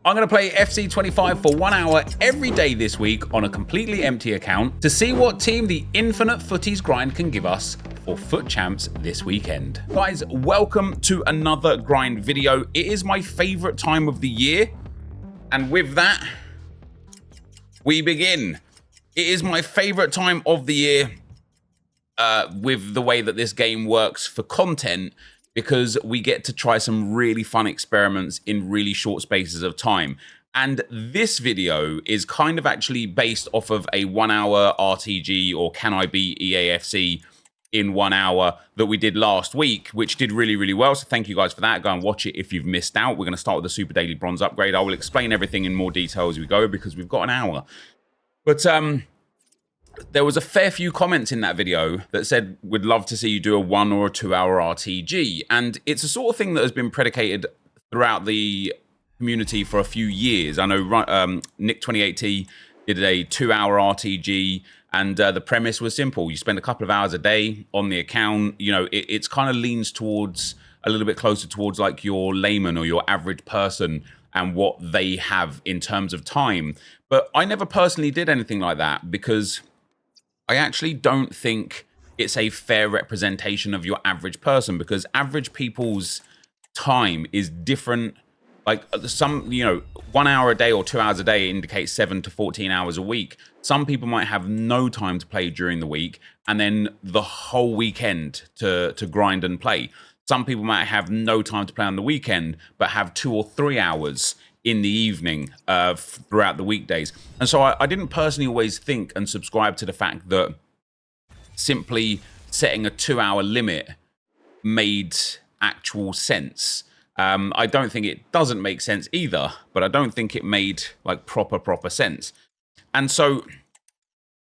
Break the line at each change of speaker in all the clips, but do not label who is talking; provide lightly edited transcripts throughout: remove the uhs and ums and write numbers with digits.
I'm going to play FC25 for 1 hour every day this week on a completely empty account to see what team the infinite footies grind can give us for FUT Champs this weekend. Guys, welcome to another grind video. It is my favorite time of the year, and with that, we begin. It is my favorite time of the year with the way that this game works for content, because we get to try some really fun experiments in really short spaces of time. And this video is kind of actually based off of a 1 hour RTG, or Can I Beat EAFC in 1 hour, that we did last week, which did really, really well. So thank you guys for that. Go and watch it if you've missed out. We're going to start with the Super Daily Bronze upgrade. I will explain everything in more detail as we go because we've got an hour. But there was a fair few comments in that video that said, we'd love to see you do a 1 or a 2 hour RTG. And it's a sort of thing that has been predicated throughout the community for a few years. I know Nick2080 did a 2 hour RTG, and the premise was simple. You spend a couple of hours a day on the account. You know, it's kind of leans towards a little bit closer towards like your layman or your average person and what they have in terms of time. But I never personally did anything like that because I actually don't think it's a fair representation of your average person, because average people's time is different. Like some, you know, 1 hour a day or 2 hours a day indicates 7 to 14 hours a week. Some people might have no time to play during the week and then the whole weekend to grind and play. Some people might have no time to play on the weekend, but have 2 or 3 hours in the evening throughout the weekdays. And so I didn't personally always think and subscribe to the fact that simply setting a 2 hour limit made actual sense. I don't think it doesn't make sense either, but I don't think it made like proper sense. And so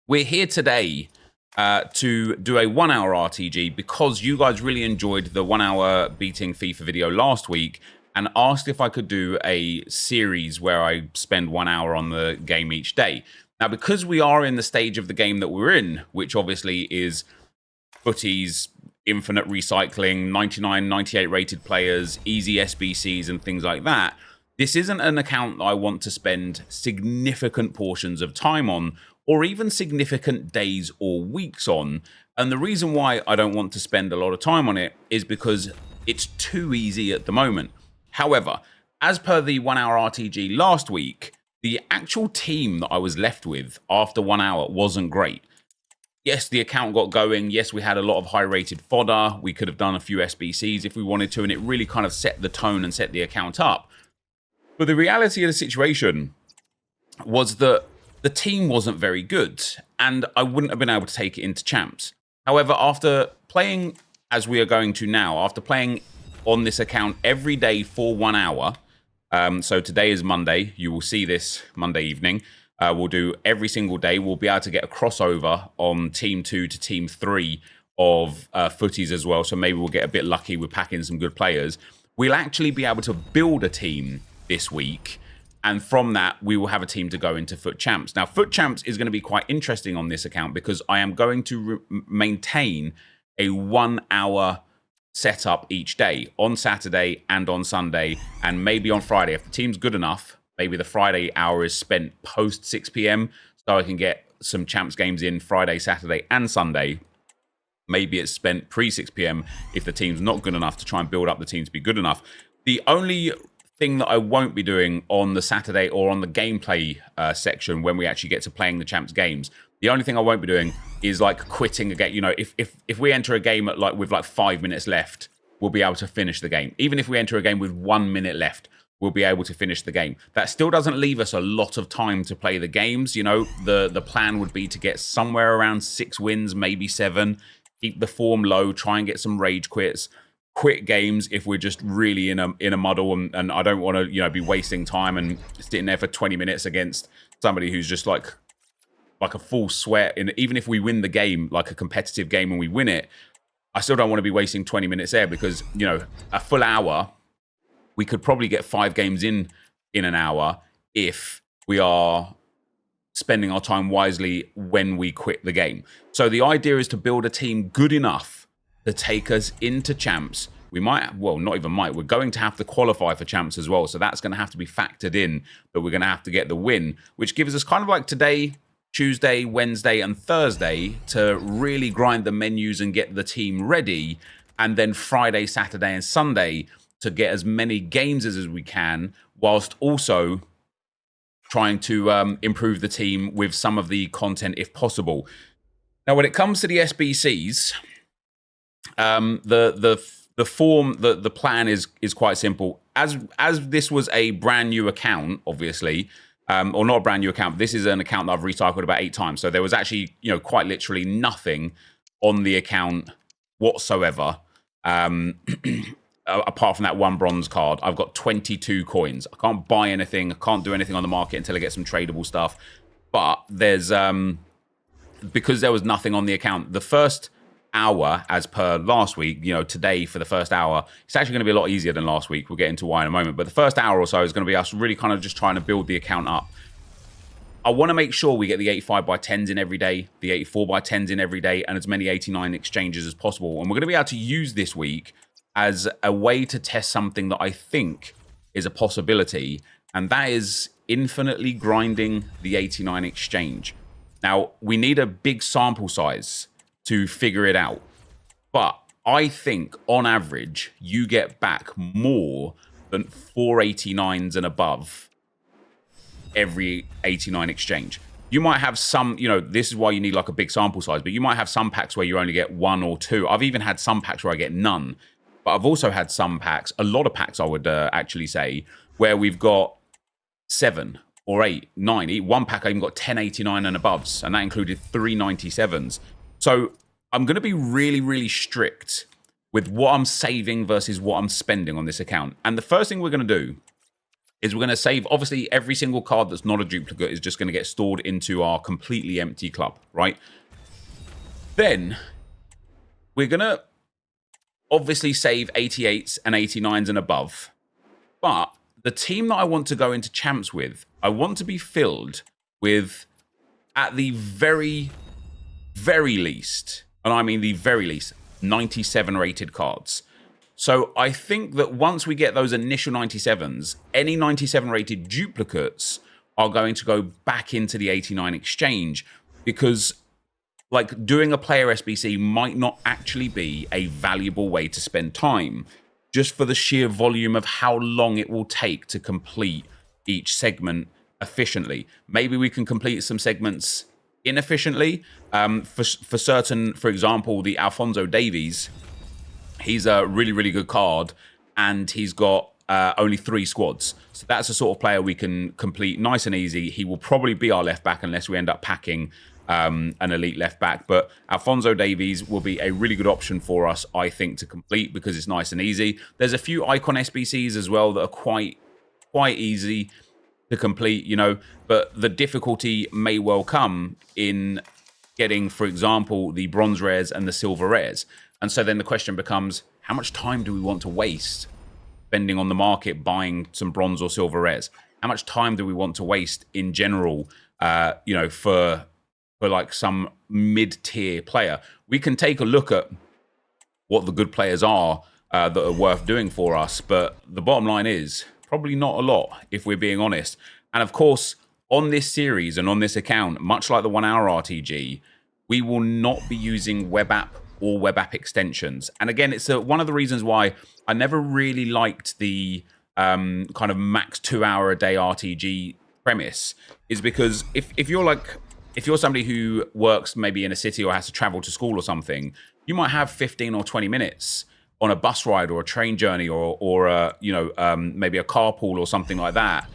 we're here today to do a 1 hour RTG because you guys really enjoyed the 1 hour beating FIFA video last week and asked if I could do a series where I spend 1 hour on the game each day. Now, because we are in the stage of the game that we're in, which obviously is footies, infinite recycling, 99, 98 rated players, easy SBCs and things like that, this isn't an account that I want to spend significant portions of time on, or even significant days or weeks on. And the reason why I don't want to spend a lot of time on it is because it's too easy at the moment. However, as per the 1 hour RTG last week, the actual team that I was left with after 1 hour wasn't great. Yes, the account got going. Yes, we had a lot of high-rated fodder. We could have done a few SBCs if we wanted to, and it really kind of set the tone and set the account up. But the reality of the situation was that the team wasn't very good, and I wouldn't have been able to take it into champs. However, after playing, as we are going to now, after playing on this account every day for 1 hour, so today is Monday, you will see this Monday evening, we'll do every single day, we'll be able to get a crossover on Team 2 to Team 3 of footies as well, so maybe we'll get a bit lucky with packing some good players. We'll actually be able to build a team this week, and from that, we will have a team to go into FUT Champs. Now, FUT Champs is going to be quite interesting on this account because I am going to maintain a 1 hour setup each day on Saturday and on Sunday, and maybe on Friday. If the team's good enough, maybe the Friday hour is spent post 6 p.m. so I can get some champs games in Friday, Saturday, and Sunday. Maybe it's spent pre 6 p.m. if the team's not good enough, to try and build up the team to be good enough. The only thing that I won't be doing on the Saturday or on the gameplay section when we actually get to playing the champs games, the only thing I won't be doing is like quitting a game. You know, if we enter a game at with 5 minutes left, we'll be able to finish the game. Even if we enter a game with 1 minute left, we'll be able to finish the game. That still doesn't leave us a lot of time to play the games. You know, the plan would be to get somewhere around 6 wins, maybe 7, keep the form low, try and get some rage quits, quit games if we're just really in a muddle, and I don't want to, you know, be wasting time and sitting there for 20 minutes against somebody who's just like a full sweat. And even if we win the game, like a competitive game, and we win it, I still don't want to be wasting 20 minutes there, because, you know, a full hour, we could probably get 5 games in an hour if we are spending our time wisely when we quit the game. So the idea is to build a team good enough to take us into champs we might, well, not even might, we're going to have to qualify for champs as well. So that's going to have to be factored in, that we're going to have to get the win, which gives us kind of like today, Tuesday, Wednesday, and Thursday to really grind the menus and get the team ready. And then Friday, Saturday, and Sunday to get as many games as we can, whilst also trying to improve the team with some of the content if possible. Now, when it comes to the SBCs, the form, the plan is quite simple. As this was a brand new account, obviously, or not a brand new account, this is an account that I've recycled about 8 times. So there was actually, quite literally nothing on the account whatsoever. Apart from that 1 bronze card, I've got 22 coins. I can't buy anything. I can't do anything on the market until I get some tradable stuff. But there's, because there was nothing on the account, the first hour, as per last week, today for the first hour, it's actually going to be a lot easier than last week. We'll get into why in a moment. But the first hour or so is going to be us really kind of just trying to build the account up. I want to make sure we get the 85x10s in every day, the 84x10s in every day, and as many 89 exchanges as possible. And we're going to be able to use this week as a way to test something that I think is a possibility, and that is infinitely grinding the 89 exchange. Now, we need a big sample size to figure it out, but I think on average, you get back more than 489s and above every 89 exchange. You might have some, this is why you need like a big sample size, but you might have some packs where you only get 1 or 2. I've even had some packs where I get none. But I've also had some packs, a lot of packs I would actually say, where we've got 7 or 8, 9. One pack I even got 1089 and aboves, and that included 397s. So I'm going to be really, really strict with what I'm saving versus what I'm spending on this account. And the first thing we're going to do is we're going to save, obviously, every single card that's not a duplicate is just going to get stored into our completely empty club, right? Then we're going to obviously save 88s and 89s and above. But the team that I want to go into champs with, I want to be filled with, at the very, very least, and I mean the very least, 97 rated cards. So I think that once we get those initial 97s, any 97 rated duplicates are going to go back into the 89 exchange, because like doing a player SBC might not actually be a valuable way to spend time, just for the sheer volume of how long it will take to complete each segment efficiently. Maybe we can complete some segments inefficiently. For certain, for example, the Alphonso Davies, he's a really, really good card, and he's got only 3 squads. So that's the sort of player we can complete nice and easy. He will probably be our left back unless we end up packing an elite left back. But Alphonso Davies will be a really good option for us, I think, to complete, because it's nice and easy. There's a few icon SBCs as well that are quite easy to complete, but the difficulty may well come in getting, for example, the bronze rares and the silver rares. And so then the question becomes, how much time do we want to waste spending on the market buying some bronze or silver rares? How much time do we want to waste in general, for like some mid-tier player? We can take a look at what the good players are that are worth doing for us, but the bottom line is probably not a lot, if we're being honest. And of course, on this series and on this account, much like the 1 hour RTG, we will not be using web app or web app extensions. And again, it's one of the reasons why I never really liked the kind of max 2 hour a day RTG premise, is because if you're somebody who works maybe in a city or has to travel to school or something, you might have 15 or 20 minutes on a bus ride or a train journey or maybe a carpool or something like that,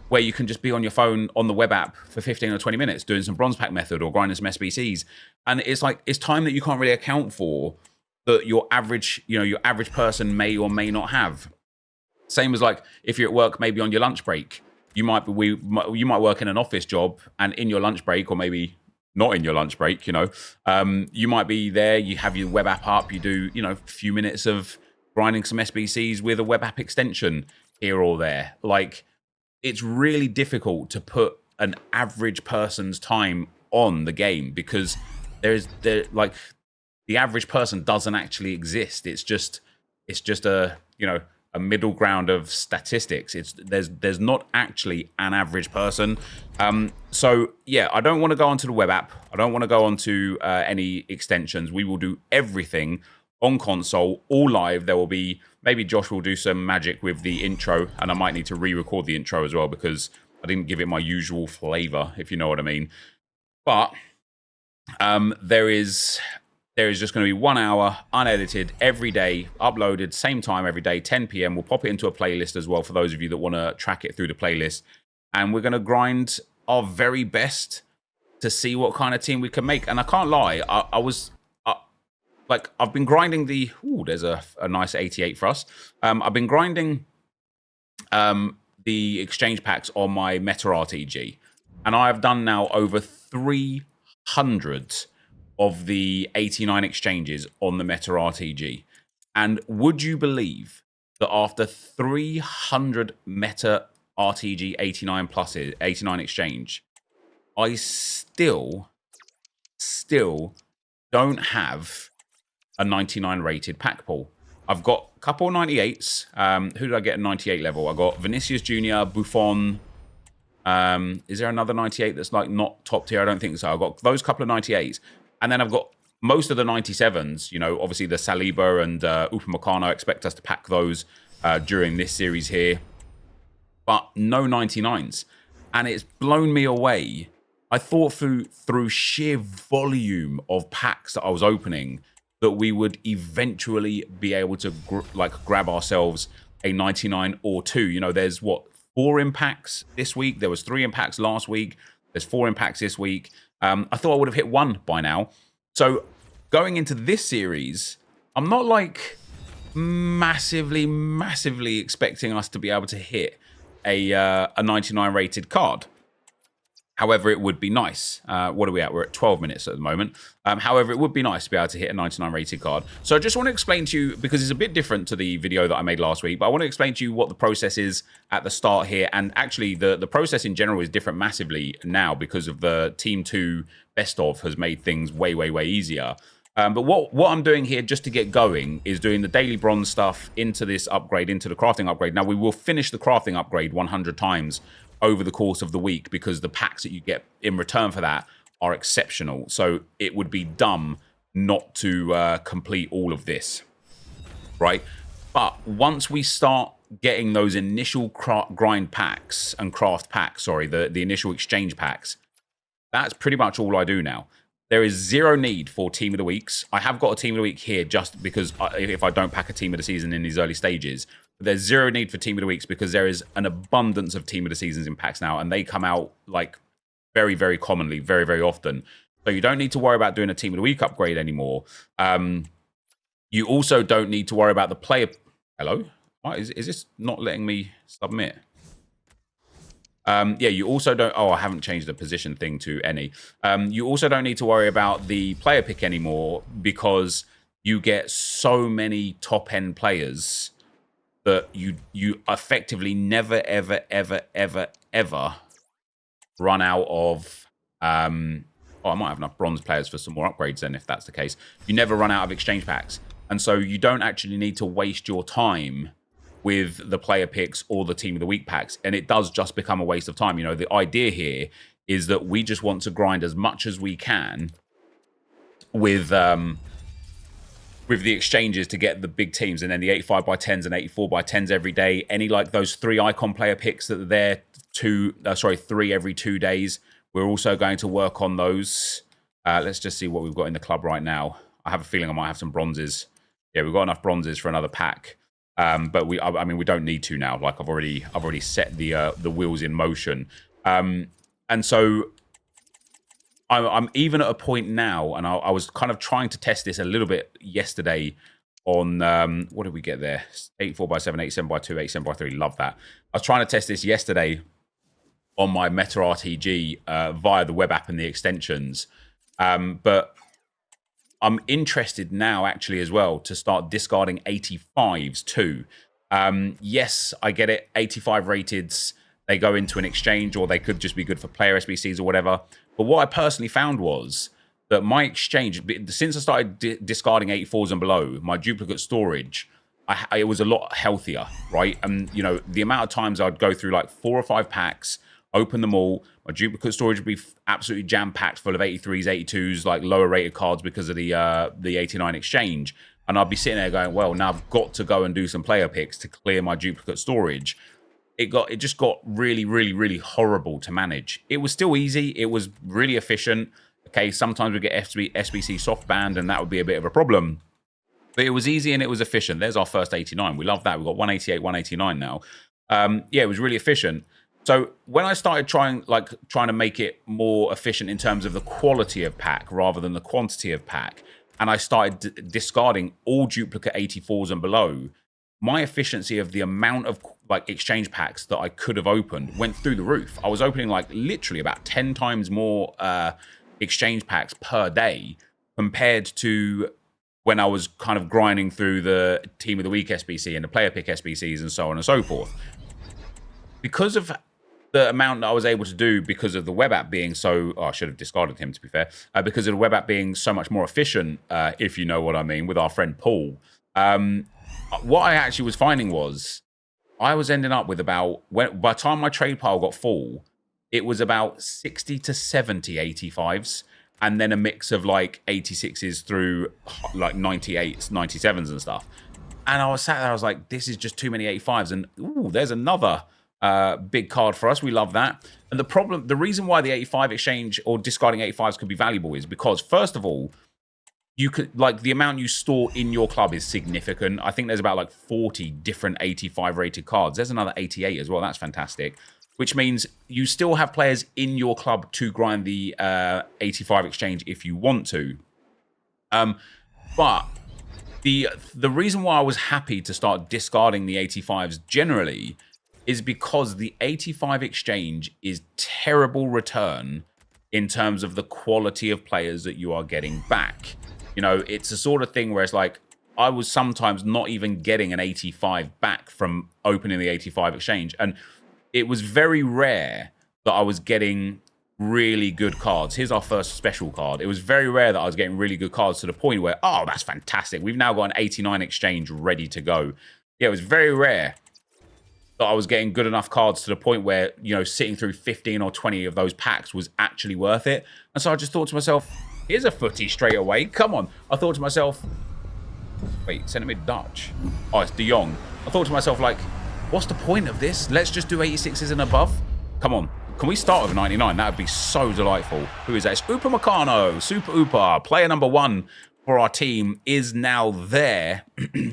where you can just be on your phone on the web app for 15 or 20 minutes doing some bronze pack method or grinding some SBCs. And it's time that you can't really account for, that your average person may or may not have. Same as like if you're at work, maybe on your lunch break, you might work in an office job, and in your lunch break, or maybe not in your lunch break, you might be there, you have your web app up, you do, a few minutes of grinding some SBCs with a web app extension here or there. Like, it's really difficult to put an average person's time on the game, because the average person doesn't actually exist. It's it's just a, you know, a middle ground of statistics. There's not actually an average person. So yeah, I don't want to go onto the web app. I don't want to go onto any extensions. We will do everything on console, all live. There will be, maybe Josh will do some magic with the intro, and I might need to re-record the intro as well because I didn't give it my usual flavor, if you know what I mean. But there is just going to be 1 hour unedited every day, uploaded same time every day, 10 p.m. We'll pop it into a playlist as well for those of you that want to track it through the playlist. And we're going to grind our very best to see what kind of team we can make. And I can't lie, I've been grinding the... Ooh, there's a nice 88 for us. I've been grinding the exchange packs on my Meta RTG. And I have done now over 300 of the 89 exchanges on the Meta RTG. And would you believe that after 300 Meta RTG 89 exchange, I still don't have a 99 rated pack pool. I've got a couple of 98s. Who did I get at 98 level? I got Vinicius Jr., Buffon. Is there another 98 that's like not top tier? I don't think so. I've got those couple of 98s. And then I've got most of the 97s, you know, obviously the Saliba and Upamecano. I expect us to pack those during this series here. But no 99s. And it's blown me away. I thought through sheer volume of packs that I was opening that we would eventually be able to grab ourselves a 99 or 2. You know, there's what, 4 impacts this week. There was 3 impacts last week. There's 4 impacts this week. I thought I would have hit 1 by now. So going into this series, I'm not like massively expecting us to be able to hit a 99 rated card. However, it would be nice. What are we at? We're at 12 minutes at the moment. However, it would be nice to be able to hit a 99 rated card. So I just want to explain to you, because it's a bit different to the video that I made last week, but I want to explain to you what the process is at the start here. And actually, the process in general is different massively now because of the Team 2 best of has made things way easier. But what I'm doing here just to get going is doing the daily bronze stuff into this upgrade, into the crafting upgrade. Now, we will finish the crafting upgrade 100 times over the course of the week because the packs that you get in return for that are exceptional. So it would be dumb not to complete all of this, right? But once we start getting those initial grind packs and craft packs, sorry, the initial exchange packs, that's pretty much all I do now. There is zero need for Team of the Weeks. I have got a Team of the Week here just because if I don't pack a Team of the Season in these early stages. But there's zero need for Team of the Weeks because there is an abundance of Team of the Seasons in packs now, and they come out like very commonly, very often. So you don't need to worry about doing a Team of the Week upgrade anymore. You also don't need to worry about the player... Hello? What, is this not letting me submit? Yeah, you also don't... Oh, I haven't changed the position thing to any. You also don't need to worry about the player pick anymore because you get so many top-end players that you effectively never, ever run out of... oh, I might have enough bronze players for some more upgrades then, if that's the case. You never run out of exchange packs. And so you don't actually need to waste your time with the player picks or the Team of the Week packs. And it does just become a waste of time. You know, the idea here is that we just want to grind as much as we can with the exchanges to get the big teams, and then the 85 by 10s and 84 by 10s every day. Any like those 3 icon player picks that are there 3 every 2 days. We're also going to work on those. Let's just see what we've got in the club right now. I have a feeling I might have some bronzes. Yeah, we've got enough bronzes for another pack. But I mean, we don't need to now. Like I've already set the wheels in motion. And so I'm even at a point now, and I was kind of trying to test this a little bit yesterday on, what did we get there? 84 by 7, 87 by 2, 87 by 3. Love that. I was trying to test this yesterday on my Meta RTG via the web app and the extensions. But I'm interested now, actually, as well, to start discarding 85s too. Yes, I get it. 85 rateds, they go into an exchange, or they could just be good for player SBCs or whatever. But what I personally found was that my exchange, since I started discarding 84s and below, my duplicate storage, it was a lot healthier, right? And, you know, the amount of times I'd go through like 4 or 5 packs, open them all, my duplicate storage would be absolutely jam-packed full of 83s, 82s, like lower rated cards because of the 89 exchange. And I'd be sitting there going, well, now I've got to go and do some player picks to clear my duplicate storage. It just got really, really, really horrible to manage. It was still easy. It was really efficient. Okay, sometimes we get SBC soft banned, and that would be a bit of a problem. But it was easy and it was efficient. There's our first 89. We love that. We've got 188, 189 now. Yeah, it was really efficient. So when I started trying to make it more efficient in terms of the quality of pack rather than the quantity of pack, and I started discarding all duplicate 84s and below, my efficiency of the amount of like exchange packs that I could have opened went through the roof. I was opening like literally about 10 times more exchange packs per day compared to when I was kind of grinding through the Team of the Week SBC and the player pick SBCs and so on and so forth. Because of the amount that I was able to do because of the web app being so... Oh, I should have discarded him, to be fair. Because of the web app being so much more efficient, if you know what I mean, with our friend Paul. What I actually was finding was I was ending up with about... by the time my trade pile got full, it was about 60 to 70 85s. And then a mix of like 86s through like 98s, 97s and stuff. And I was sat there, I was like, this is just too many 85s. And ooh, there's another... big card for us. We love that. And the reason why the 85 exchange or discarding 85s could be valuable is because, first of all, you could, like, the amount you store in your club is significant. I think there's about like 40 different 85 rated cards. There's another 88 as well. That's fantastic. Which means you still have players in your club to grind the 85 exchange if you want to. But the reason why I was happy to start discarding the 85s generally is because the 85 exchange is terrible return in terms of the quality of players that you are getting back. You know, it's a sort of thing where it's like, I was sometimes not even getting an 85 back from opening the 85 exchange. And it was very rare that I was getting really good cards. Here's our first special card. It was very rare that I was getting really good cards to the point where, oh, that's fantastic. We've now got an 89 exchange ready to go. Yeah, it was very rare that I was getting good enough cards to the point where, you know, sitting through 15 or 20 of those packs was actually worth it. And so I just thought to myself, here's a footy straight away. Come on. I thought to myself, wait, centimetre Dutch. Oh, it's De Jong. I thought to myself, like, what's the point of this? Let's just do 86s and above. Come on. Can we start with 99? That would be so delightful. Who is that? It's Upamecano. Super Upa. Player number 1 for our team is now there,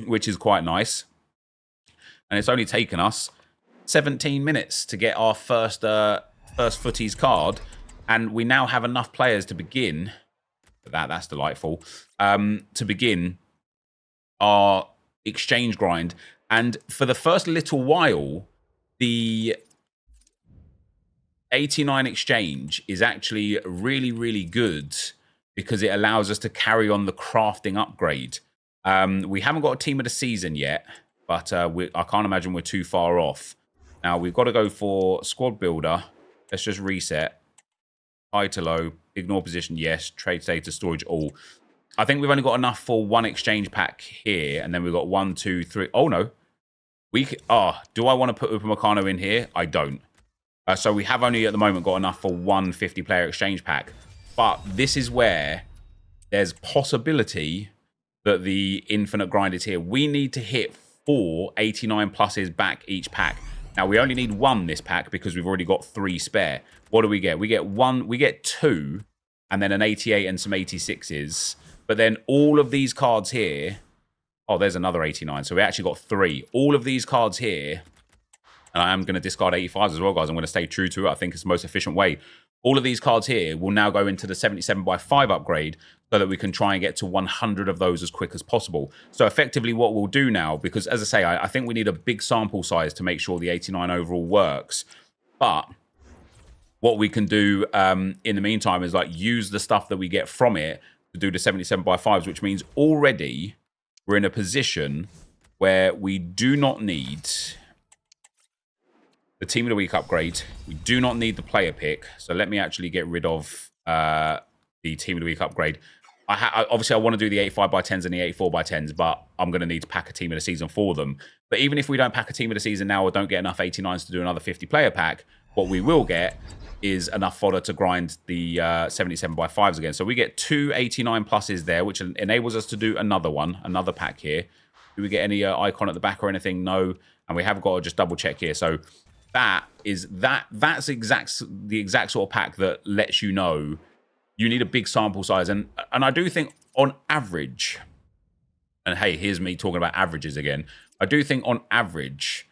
which is quite nice. And it's only taken us 17 minutes to get our first footies card. And we now have enough players to begin. That's delightful. To begin our exchange grind. And for the first little while, the 89 exchange is actually really, really good because it allows us to carry on the crafting upgrade. We haven't got a team of the season yet, but I can't imagine we're too far off. Now, we've got to go for squad builder. Let's just reset. High to low. Ignore position, yes. Trade status, storage, all. I think we've only got enough for one exchange pack here. And then we've got 1, 2, 3. Oh, no. Do I want to put Upamecano in here? I don't. So we have only at the moment got enough for one 50-player exchange pack. But this is where there's possibility that the infinite grind is here. We need to hit 4 89 pluses back each pack. Now, we only need 1 this pack because we've already got 3 spare. What do we get? We get 1, we get 2, and then an 88 and some 86s. But then all of these cards here... Oh, there's another 89. So we actually got 3. All of these cards here... And I am going to discard 85s as well, guys. I'm going to stay true to it. I think it's the most efficient way. All of these cards here will now go into the 77x5 upgrade so that we can try and get to 100 of those as quick as possible. So effectively what we'll do now, because as I say, I think we need a big sample size to make sure the 89 overall works. But what we can do in the meantime is like use the stuff that we get from it to do the 77x5s, which means already we're in a position where we do not need the Team of the Week upgrade. We do not need the player pick. So let me actually get rid of the Team of the Week upgrade. obviously I want to do the 85x10s and the 84x10s, but I'm going to need to pack a team of the season for them. But even if we don't pack a team of the season now or don't get enough 89s to do another 50-player pack, what we will get is enough fodder to grind the 77x5s again. So we get 2 89 pluses there, which enables us to do another pack here. Do we get any icon at the back or anything? No. And we have got to just double check here. So that's the exact sort of pack that lets you know you need a big sample size. And I do think on average, and hey, here's me talking about averages again. I do think on average,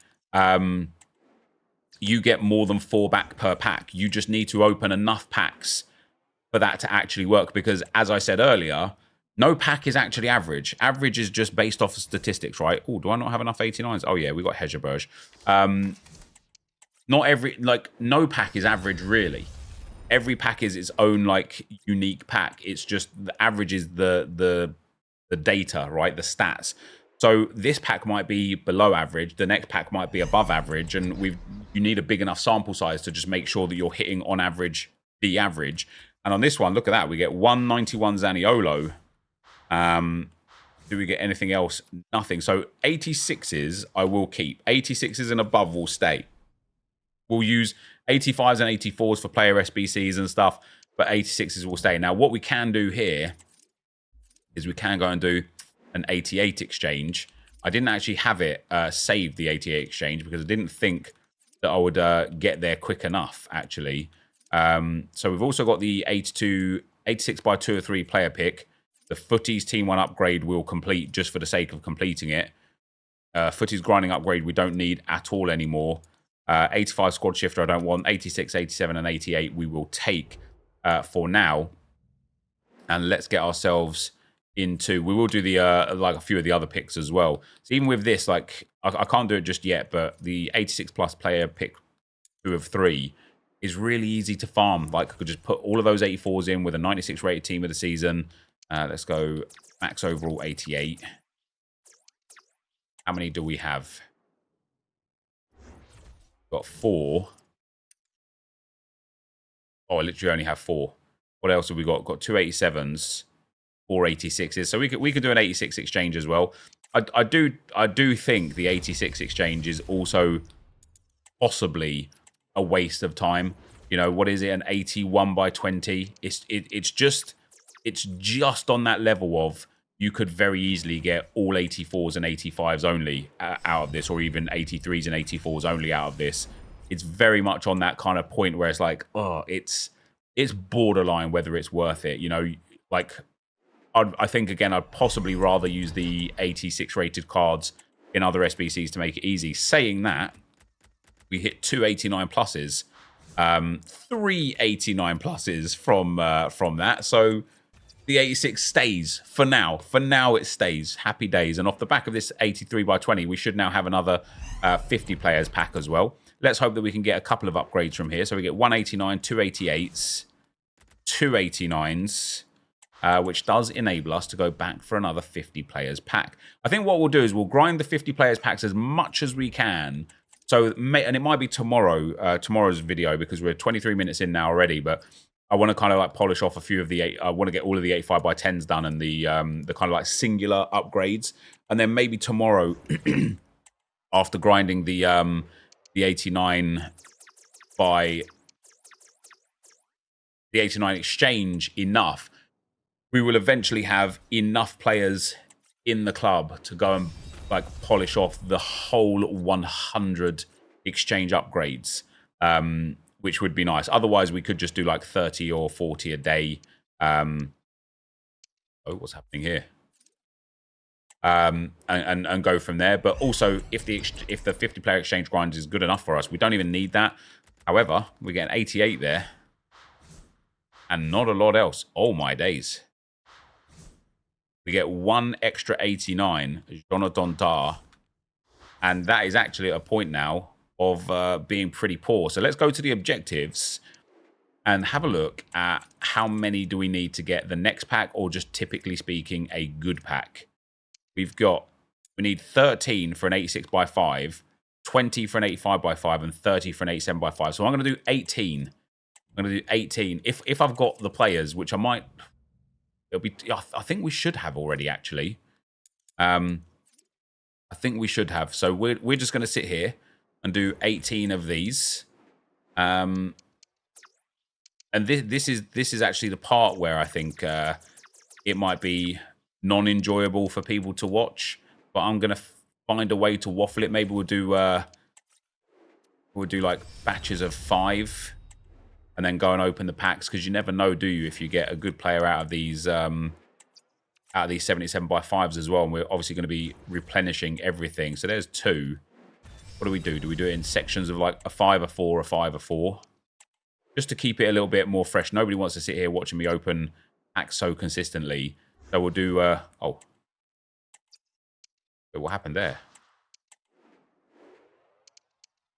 you get more than 4 back per pack. You just need to open enough packs for that to actually work. Because as I said earlier, no pack is actually average. Average is just based off of statistics, right? Oh, do I not have enough 89s? Oh yeah, we got Hegerberg. No pack is average really. Every pack is its own like unique pack. It's just the average is the data, right? The stats. So this pack might be below average. The next pack might be above average, and you need a big enough sample size to just make sure that you're hitting on average the average. And on this one, look at that. We get 191 Zaniolo. Do we get anything else? Nothing. So 86s I will keep. 86s and above will stay. We'll use 85s and 84s for player SBCs and stuff, but 86s will stay. Now, what we can do here is we can go and do an 88 exchange. I didn't actually have it saved, the 88 exchange, because I didn't think that I would get there quick enough, actually. So we've also got the 86 by 2 or 3 player pick. The Footies Team 1 upgrade we'll complete just for the sake of completing it. Footies grinding upgrade we don't need at all anymore. 85 squad shifter I don't want. 86, 87, and 88 we will take for now. And let's get ourselves into... We will do the like a few of the other picks as well. So even with this, like I can't do it just yet, but the 86 plus player pick 2 of 3 is really easy to farm. Like I could just put all of those 84s in with a 96 rated team of the season. Let's go max overall 88. How many do we have? Got 4. Oh, I literally only have 4. What else have we got? Got 2 87s, 4 86s. So we could do an 86 exchange as well. I do think the 86 exchange is also possibly a waste of time. You know, what is it? An 81 by 20. It's just on that level of you could very easily get all 84s and 85s only out of this, or even 83s and 84s only out of this. It's very much on that kind of point where it's like, oh, it's borderline whether it's worth it. You know, like I think again, I'd possibly rather use the 86 rated cards in other SBCs to make it easy. Saying that, we hit 2 89 pluses, 3 89 pluses from that. So the 86 stays for now. For now, it stays. Happy days. And off the back of this 83 by 20, we should now have another 50 players pack as well. Let's hope that we can get a couple of upgrades from here. So we get 189, 2 88s, 2 89s, which does enable us to go back for another 50 players pack. I think what we'll do is we'll grind the 50 players packs as much as we can. So, and it might be tomorrow's video, because we're 23 minutes in now already, but I want to kind of like polish off a few of the I want to get all of the 85 by 10s done and the kind of like singular upgrades, and then maybe tomorrow, after grinding the 89 by the 89 exchange enough, we will eventually have enough players in the club to go and like polish off the whole 100 exchange upgrades. Which would be nice. Otherwise, we could just do like 30 or 40 a day. Oh, what's happening here? And go from there. But also, if the 50-player exchange grind is good enough for us, we don't even need that. However, we get an 88 there. And not a lot else. Oh, my days. We get 1 extra 89, Jonathan Dar. And that is actually at a point now of being pretty poor. So let's go to the objectives and have a look at how many do we need to get the next pack, or just typically speaking, a good pack. We need 13 for an 86 by 5, 20 for an 85 by 5, and 30 for an 87 by 5. So I'm going to do 18. I'm going to do 18. If I've got the players, which I might it'll be. I think we should have already actually. I think we should have. So we're just going to sit here and do 18 of these. And this is actually the part where I think it might be non-enjoyable for people to watch. But I'm going to find a way to waffle it. Maybe we'll do like batches of 5, and then go and open the packs, because you never know, do you, if you get a good player out of these 77x5s as well. And we're obviously going to be replenishing everything. So there's 2. What do we do? Do we do it in sections of like a 5, a 4, a 5, a 4? Just to keep it a little bit more fresh. Nobody wants to sit here watching me open packs so consistently. So we'll do... oh. Wait, what happened there?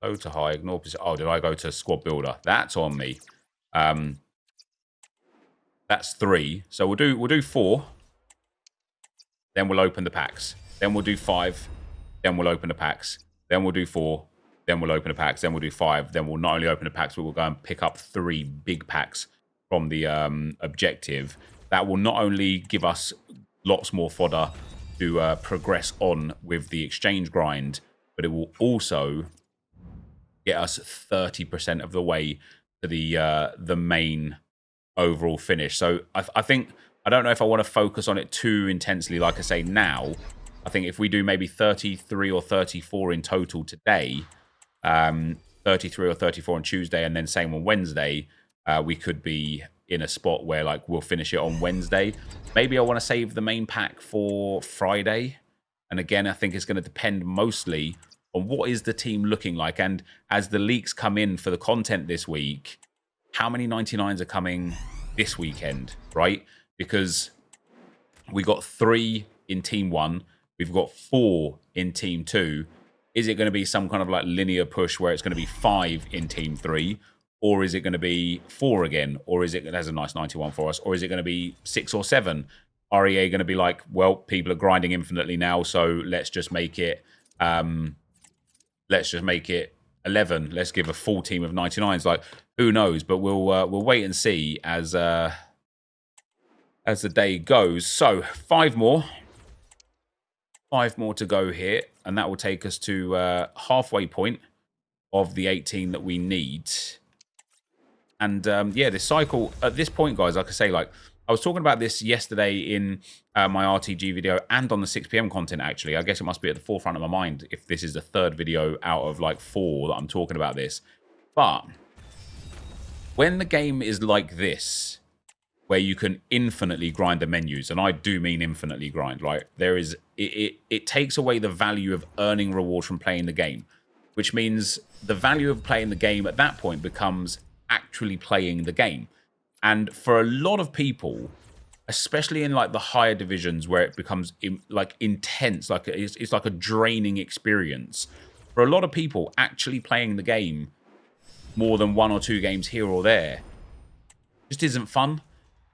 Low to high, ignore position. Oh, did I go to squad builder? That's on me. That's 3. So we'll do 4. Then we'll open the packs. Then we'll do 5. Then we'll open the packs. Then we'll do 4. Then we'll open the packs. Then we'll do 5. Then we'll not only open the packs, but we'll go and pick up 3 big packs from the objective. That will not only give us lots more fodder to progress on with the exchange grind, but it will also get us 30% of the way to the main overall finish. So I think, I don't know if I want to focus on it too intensely, like I say now. I think if we do maybe 33 or 34 in total today, 33 or 34 on Tuesday, and then same on Wednesday, we could be in a spot where like we'll finish it on Wednesday. Maybe I want to save the main pack for Friday. And again, I think it's going to depend mostly on what is the team looking like. And as the leaks come in for the content this week, how many 99s are coming this weekend, right? Because we got 3 in Team 1. We've got 4 in Team 2. Is it going to be some kind of like linear push where it's going to be 5 in Team 3? Or is it going to be 4 again? Or is it, that's a nice 91 for us, or is it going to be 6 or 7? REA going to be like, well, people are grinding infinitely now, so let's just make it 11. Let's give a full team of 99s. Like, who knows? But we'll wait and see as the day goes. So 5 more to go here, and that will take us to halfway point of the 18 that we need. And yeah, this cycle at this point, guys, like I say, like I was talking about this yesterday in my RTG video and on the 6 PM content, actually. I guess it must be at the forefront of my mind if this is the 3rd video out of like 4 that I'm talking about this. But when the game is like this, where you can infinitely grind the menus, and I do mean infinitely grind, right? There is it takes away the value of earning rewards from playing the game, which means the value of playing the game at that point becomes actually playing the game. And for a lot of people, especially in like the higher divisions where it becomes like intense, like it's like a draining experience, for a lot of people, actually playing the game more than 1 or 2 games here or there just isn't fun.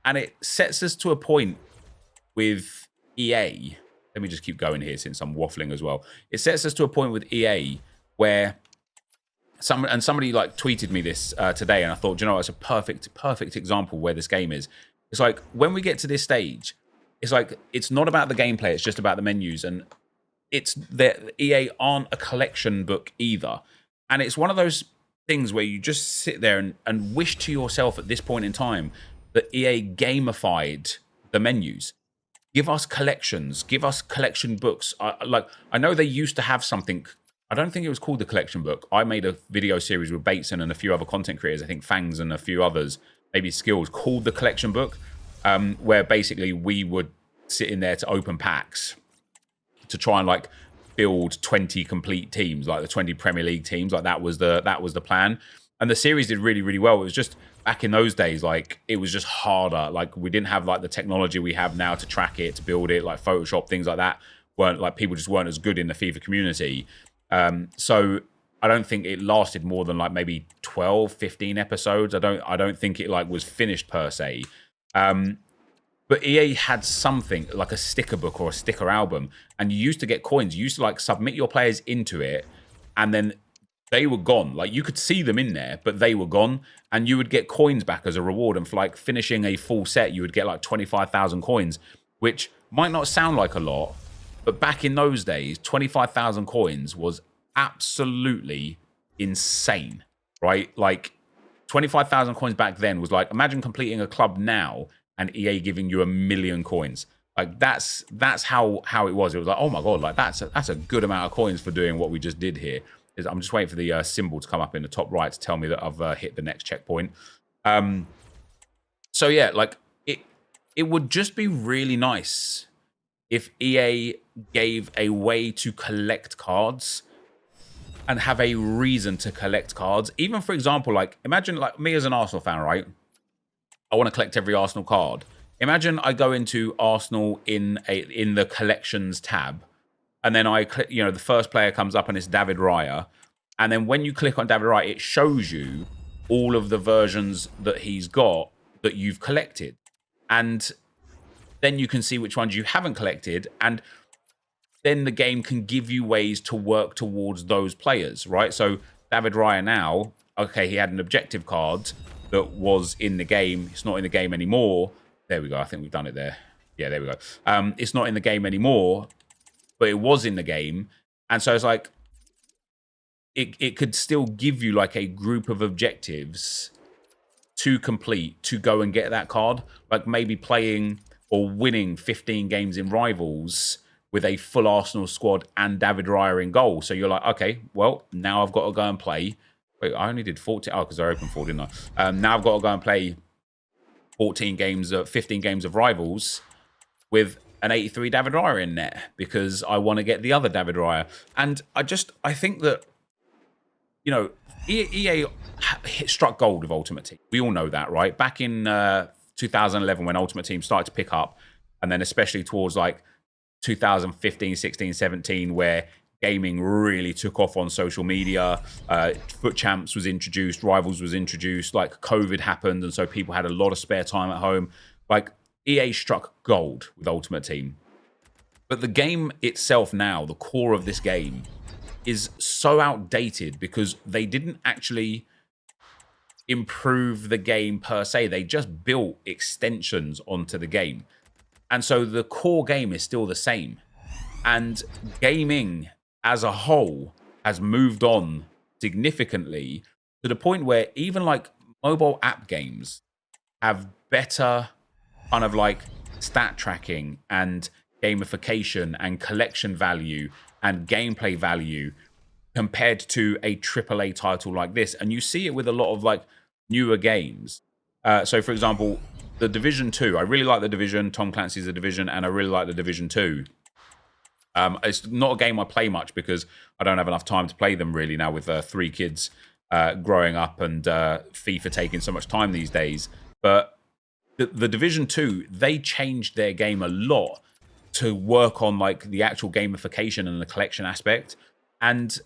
And it sets us to a point with EA. Let me just keep going here since I'm waffling as well. It sets us to a point with EA where somebody like tweeted me this today, and I thought, you know, it's a perfect example where this game is. It's like when we get to this stage, it's like it's not about the gameplay, it's just about the menus, and it's that EA aren't a collection book either. And it's one of those things where you just sit there and wish to yourself at this point in time that EA gamified the menus. Give us collections, give us collection books. I know they used to have something. I don't think it was called the collection book. I made a video series with Bateson and a few other content creators, I think Fangs and a few others, maybe Skills, called the collection book, where basically we would sit in there to open packs to try and like build 20 complete teams, like the 20 Premier League teams. Like that was the plan. And the series did really, really well. It was just back in those days, like it was just harder. Like we didn't have like the technology we have now to track it, to build it, like Photoshop, things like that. People just weren't as good in the FIFA community. So I don't think it lasted more than like maybe 12, 15 episodes. I don't think it like was finished per se. But EA had something like a sticker book or a sticker album, and you used to get coins. You used to like submit your players into it, and then they were gone. Like, you could see them in there, but they were gone. And you would get coins back as a reward. And for, like, finishing a full set, you would get, like, 25,000 coins, which might not sound like a lot. But back in those days, 25,000 coins was absolutely insane, right? Like, 25,000 coins back then was like, imagine completing a club now and EA giving you 1,000,000 coins. Like, that's how it was. It was like, oh my God, like, that's a good amount of coins for doing what we just did here. I'm just waiting for the symbol to come up in the top right to tell me that I've hit the next checkpoint. So yeah, like, it would just be really nice if EA gave a way to collect cards and have a reason to collect cards. Even, for example, like, imagine, like, me as an Arsenal fan, right? I want to collect every Arsenal card. Imagine I go into Arsenal in the collections tab, and then I click, you know, the first player comes up and it's David Raya. And then when you click on David Raya, it shows you all of the versions that he's got that you've collected. And then you can see which ones you haven't collected. And then the game can give you ways to work towards those players, right? So David Raya now, okay, he had an objective card that was in the game. It's not in the game anymore. There we go. I think we've done it there. Yeah, there we go. It's not in the game anymore, but it was in the game. And so it's like, it could still give you like a group of objectives to complete to go and get that card. Like maybe playing or winning 15 games in Rivals with a full Arsenal squad and David Raya in goal. So you're like, okay, well, now I've got to go and play. Wait, I only did 14. Oh, because I opened 4, didn't I? Now I've got to go and play 15 games of Rivals with an 83 David Raya in net because I want to get the other David Raya. And I think that, you know, EA struck gold with Ultimate Team. We all know that, right? Back in 2011 when Ultimate Team started to pick up, and then especially towards like 2015, 16, 17, where gaming really took off on social media. Foot Champs was introduced, Rivals was introduced, like COVID happened, and so people had a lot of spare time at home. Like, EA struck gold with Ultimate Team. But the game itself now, the core of this game, is so outdated because they didn't actually improve the game per se. They just built extensions onto the game. And so the core game is still the same. And gaming as a whole has moved on significantly to the point where even like mobile app games have better kind of like stat tracking and gamification and collection value and gameplay value compared to a AAA title like this. And you see it with a lot of like newer games. So for example, The Division 2. I really like The Division, Tom Clancy's The Division, and I really like The Division 2. It's not a game I play much because I don't have enough time to play them really now with 3 kids growing up and FIFA taking so much time these days. But the Division 2, they changed their game a lot to work on like the actual gamification and the collection aspect. And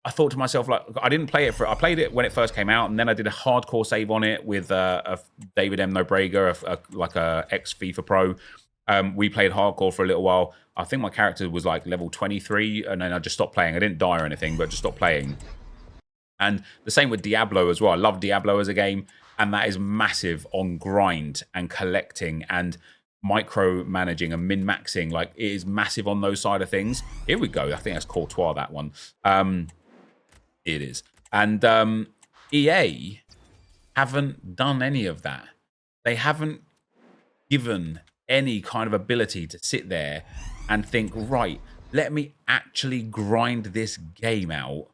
I thought to myself, like, I didn't play it I played it when it first came out, and then I did a hardcore save on it with a David M. Nobrega, like a ex-FIFA pro. We played hardcore for a little while. I think my character was like level 23, and then I just stopped playing. I didn't die or anything, but just stopped playing. And the same with Diablo as well. I love Diablo as a game, and that is massive on grind and collecting and micromanaging and min-maxing. Like, it is massive on those side of things. Here we go. I think that's Courtois, that one. It is. And EA haven't done any of that. They haven't given any kind of ability to sit there and think, right, let me actually grind this game out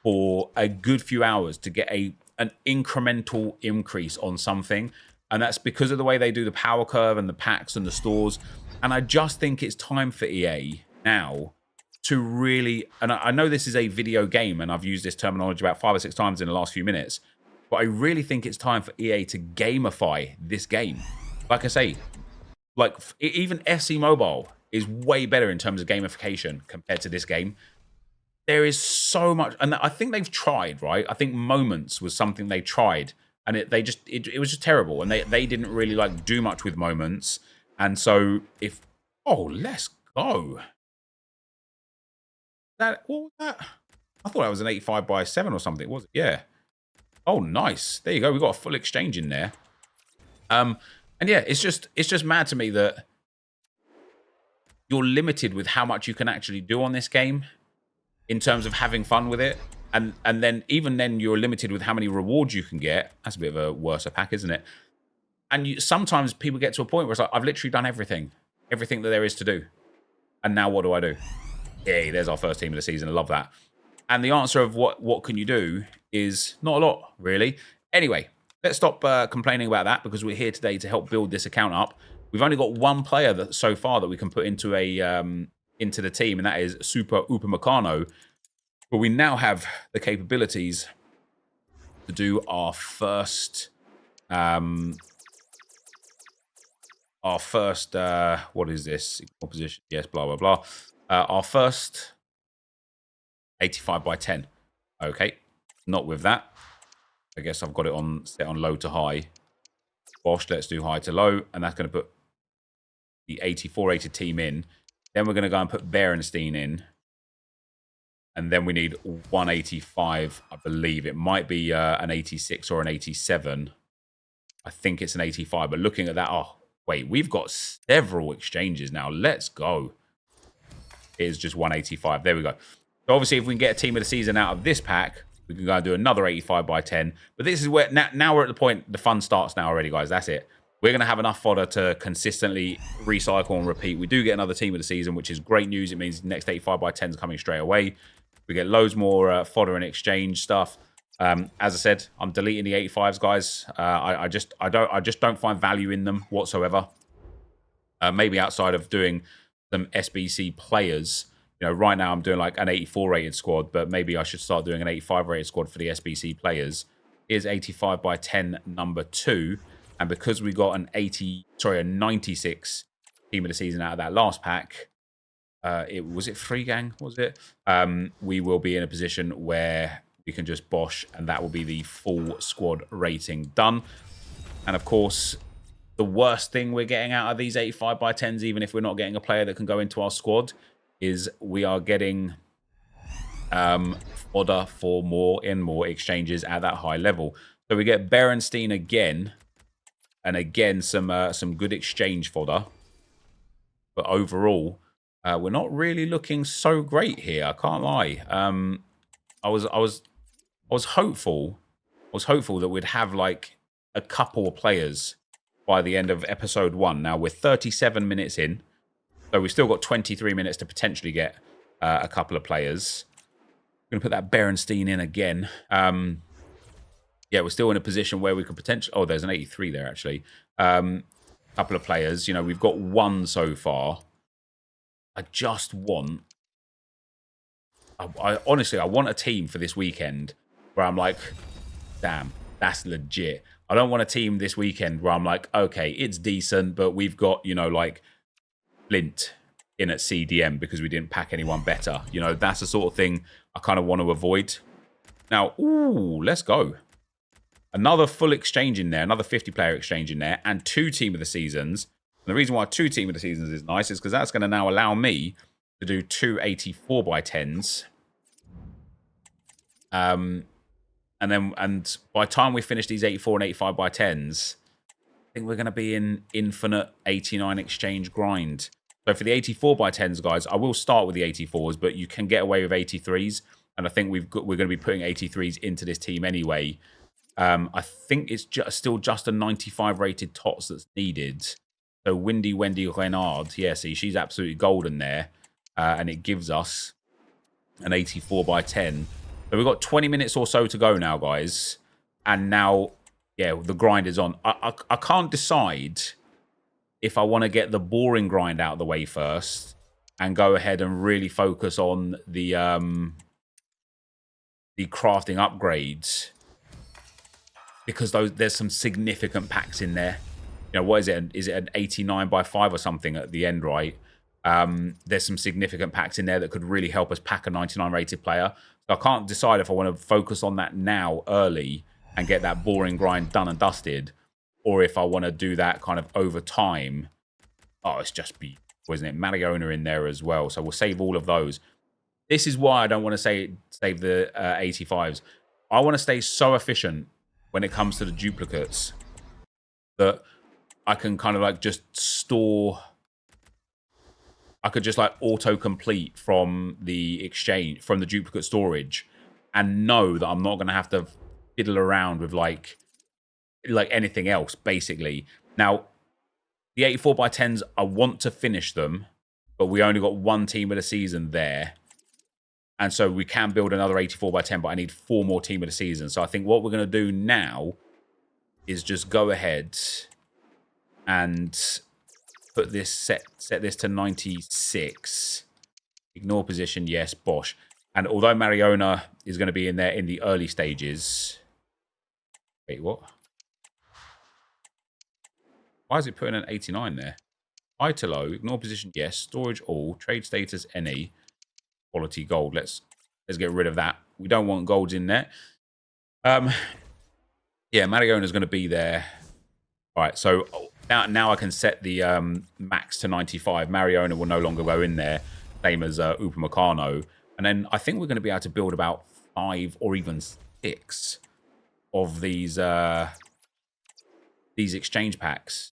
for a good few hours to get an incremental increase on something. And that's because of the way they do the power curve and the packs and the stores. And I just think it's time for EA now to really, and I know this is a video game, and I've used this terminology about 5 or 6 times in the last few minutes, but I really think it's time for EA to gamify this game. Like I say, like even FC Mobile is way better in terms of gamification compared to this game. There is so much, and I think they've tried, right? I think Moments was something they tried, and it was just terrible, and they didn't really like do much with Moments. And so let's go. What was that? I thought that was an 85 by 7 or something, was it? Yeah. Oh, nice. There you go. We got a full exchange in there. And yeah, it's just mad to me that you're limited with how much you can actually do on this game in terms of having fun with it. And then even then you're limited with how many rewards you can get. That's a bit of a worse pack, isn't it? And sometimes people get to a point where it's like, I've literally done everything that there is to do. And now what do I do? Hey, there's our first team of the season. I love that. And the answer of what can you do is not a lot, really. Anyway, let's stop complaining about that because we're here today to help build this account up. We've only got one player so far that we can put into into the team, and that is Super Upamecano. But we now have the capabilities to do our first what is this? Opposition, yes, blah, blah, blah. Our first 85 by 10. Okay, not with that. I guess I've got it set on low to high. Bosh, let's do high to low, and that's going to put the 84 rated team in. Then we're going to go and put Berenstein in. And then we need 185, I believe. It might be an 86 or an 87. I think it's an 85. But looking at that, oh, wait, we've got several exchanges now. Let's go. It is just 185. There we go. So obviously, if we can get a team of the season out of this pack, we can go and do another 85 by 10. But this is where, now we're at the point, the fun starts now already, guys. That's it. We're going to have enough fodder to consistently recycle and repeat. We do get another team of the season, which is great news. It means the next 85 by 10 is coming straight away. We get loads more fodder and exchange stuff. As I said, I'm deleting the 85s, guys. I just don't find value in them whatsoever. Maybe outside of doing some SBC players. You know, right now I'm doing like an 84 rated squad, but maybe I should start doing an 85 rated squad for the SBC players. Here's 85 by 10 number 2. And because we got a 96 team of the season out of that last pack, was it 3 gang? Was it? We will be in a position where we can just bosh, and that will be the full squad rating done. And of course, the worst thing we're getting out of these 85 by 10s, even if we're not getting a player that can go into our squad, is we are getting fodder for more and more exchanges at that high level. So we get Berenstein again, and again some good exchange fodder. But overall, we're not really looking so great here. I can't lie. I was hopeful that we'd have like a couple of players by the end of episode 1. Now we're 37 minutes in, so we've still got 23 minutes to potentially get a couple of players. I'm gonna put that Berenstein in again. Yeah, we're still in a position where we could potentially... Oh, there's an 83 there, actually. Couple of players. You know, we've got 1 so far. I just want... Honestly, I want a team for this weekend where I'm like, damn, that's legit. I don't want a team this weekend where I'm like, okay, it's decent, but we've got, you know, like Flint in at CDM because we didn't pack anyone better. You know, that's the sort of thing I kind of want to avoid. Now, ooh, let's go. Another full exchange in there, another 50-player exchange in there, and 2 team of the seasons. And the reason why 2 team of the seasons is nice is because that's going to now allow me to do 2 84 by 10s. And by the time we finish these 84 and 85 by 10s, I think we're going to be in infinite 89 exchange grind. So for the 84 by 10s, guys, I will start with the 84s, but you can get away with 83s. And I think we're going to be putting 83s into this team anyway. I think it's still just a 95 rated TOTS that's needed. So Wendy Renard, yeah, see, she's absolutely golden there. And it gives us an 84 by 10. So we've got 20 minutes or so to go now, guys. And now, yeah, the grind is on. I can't decide if I want to get the boring grind out of the way first and go ahead and really focus on the crafting upgrades. Because there's some significant packs in there. You know, what is it? Is it an 89 by 5 or something at the end, right? There's some significant packs in there that could really help us pack a 99 rated player. So I can't decide if I want to focus on that now early and get that boring grind done and dusted, or if I want to do that kind of over time. Oh, it's just beautiful, isn't it? Mariona in there as well. So we'll save all of those. this is why I don't want to save the 85s. I want to stay so efficient when it comes to the duplicates that I can kind of like just store. I could just like auto-complete from the exchange, from the duplicate storage, and know that I'm not going to have to fiddle around with like anything else, basically. Now, the 84x10s, I want to finish them, but we only got one team of the season there. And so we can build another 84x10, but I need 4 more team of the season. So I think what we're going to do now is just go ahead and put this, set this to 96. Ignore position, yes, bosh. And although Mariona is going to be in there in the early stages... Wait, what? Why is it putting an 89 there? High to low, ignore position, yes. Storage all, trade status any. Quality gold. Let's get rid of that. We don't want golds in there. Yeah, Mariona's going to be there. All right, so now I can set the max to 95. Mariona will no longer go in there, same as Upamecano. And then I think we're going to be able to build about 5 or even 6 of these exchange packs.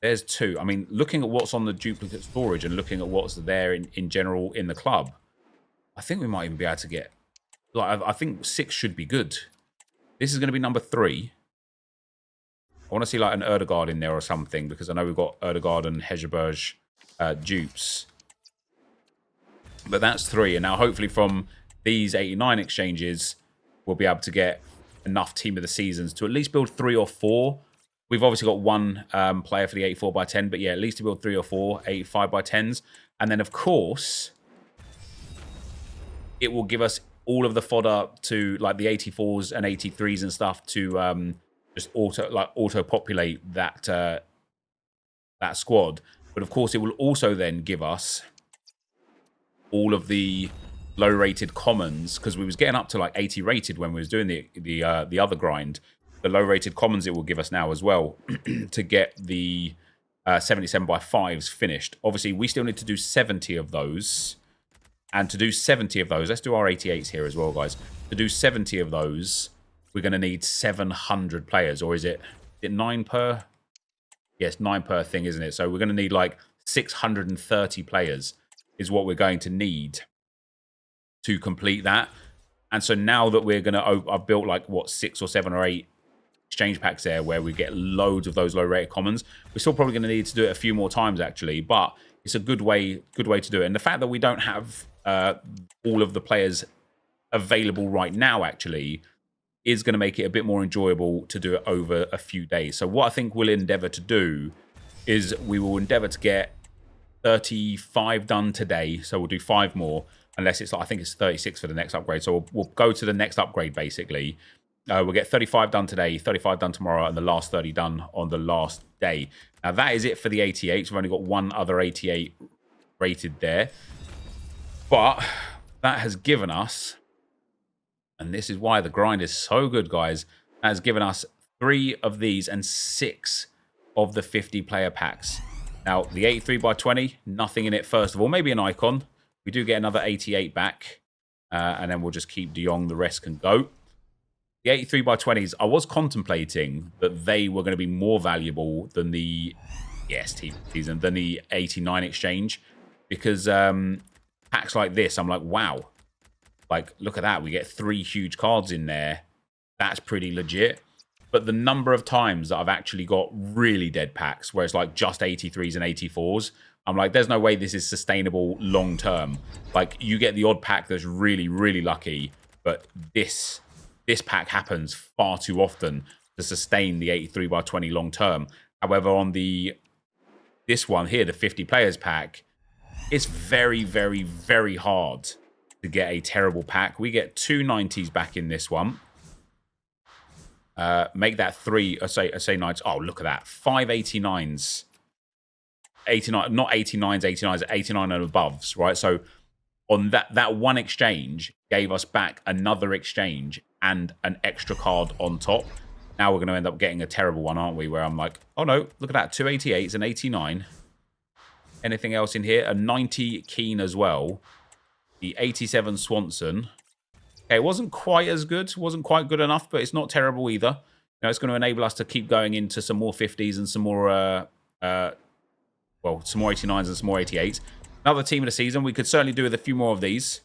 There's 2. I mean, looking at what's on the duplicate storage and looking at what's there in general in the club, I think we might even be able to get... Like, I think 6 should be good. This is going to be number 3. I want to see like an Erdegaard in there or something, because I know we've got Erdegaard and Hegerberg dupes. But that's 3. And now hopefully from these 89 exchanges, we'll be able to get enough team of the seasons to at least build 3 or 4. We've obviously got one player for the 84x10, but yeah, at least to build 3 or 4 85x10s. And then, of course, it will give us all of the fodder to like the 84s and 83s and stuff to just auto-populate that that squad. But of course, it will also then give us all of the low-rated commons, because we was getting up to like 80 rated when we was doing the other grind. The low-rated commons it will give us now as well to get the 77x5s finished. Obviously, we still need to do 70 of those. And to do 70 of those, let's do our 88s here as well, guys. To do 70 of those, we're going to need 700 players. Or is it 9 per? Yes, 9 per thing, isn't it? So we're going to need like 630 players is what we're going to need to complete that. And so now that we're going to... I've built like, what, 6 or 7 or 8 exchange packs there where we get loads of those low-rated commons. We're still probably going to need to do it a few more times, actually. But it's a good way to do it. And the fact that we don't have all of the players available right now, actually, is going to make it a bit more enjoyable to do it over a few days. So what I think we'll endeavor to do is we will endeavor to get 35 done today. So we'll do 5 more, unless it's like, I think it's 36 for the next upgrade. So we'll go to the next upgrade, basically. We'll get 35 done today, 35 done tomorrow, and the last 30 done on the last day. Now, that is it for the 88s. We've only got one other 88 rated there. But that has given us, and this is why the grind is so good, guys, that has given us 3 of these and 6 of the 50-player packs. Now, the 83x20, nothing in it, first of all. Maybe an icon. We do get another 88 back, and then we'll just keep De Jong. The rest can go. The 83x20s, I was contemplating that they were going to be more valuable than the season, than the 89 exchange, because packs like this, I'm like, wow, like look at that, we get 3 huge cards in there. That's pretty legit. But the number of times that I've actually got really dead packs, where it's like just 83s and 84s, I'm like, there's no way this is sustainable long term. Like, you get the odd pack that's really, really lucky, but this pack happens far too often to sustain the 83x20 long term. However, on this one here, the 50 players pack, it's very, very, very hard to get a terrible pack. We get 2 90s back in this one. Make that 3, I say 9s. Oh, look at that. 5 89s. 89, not 89s, 89s, 89 and aboves, right? So on that one exchange gave us back another exchange and an extra card on top. Now we're going to end up getting a terrible one, aren't we? Where I'm like, oh no, look at that. 2 88s and 89. Anything else in here? A 90 Keen as well. the 87 Swanson. Okay, it wasn't quite as good. Wasn't quite good enough, but it's not terrible either. You know, it's going to enable us to keep going into some more 50s and some more, some more 89s and some more 88s. Another team of the season. We could certainly do with a few more of these.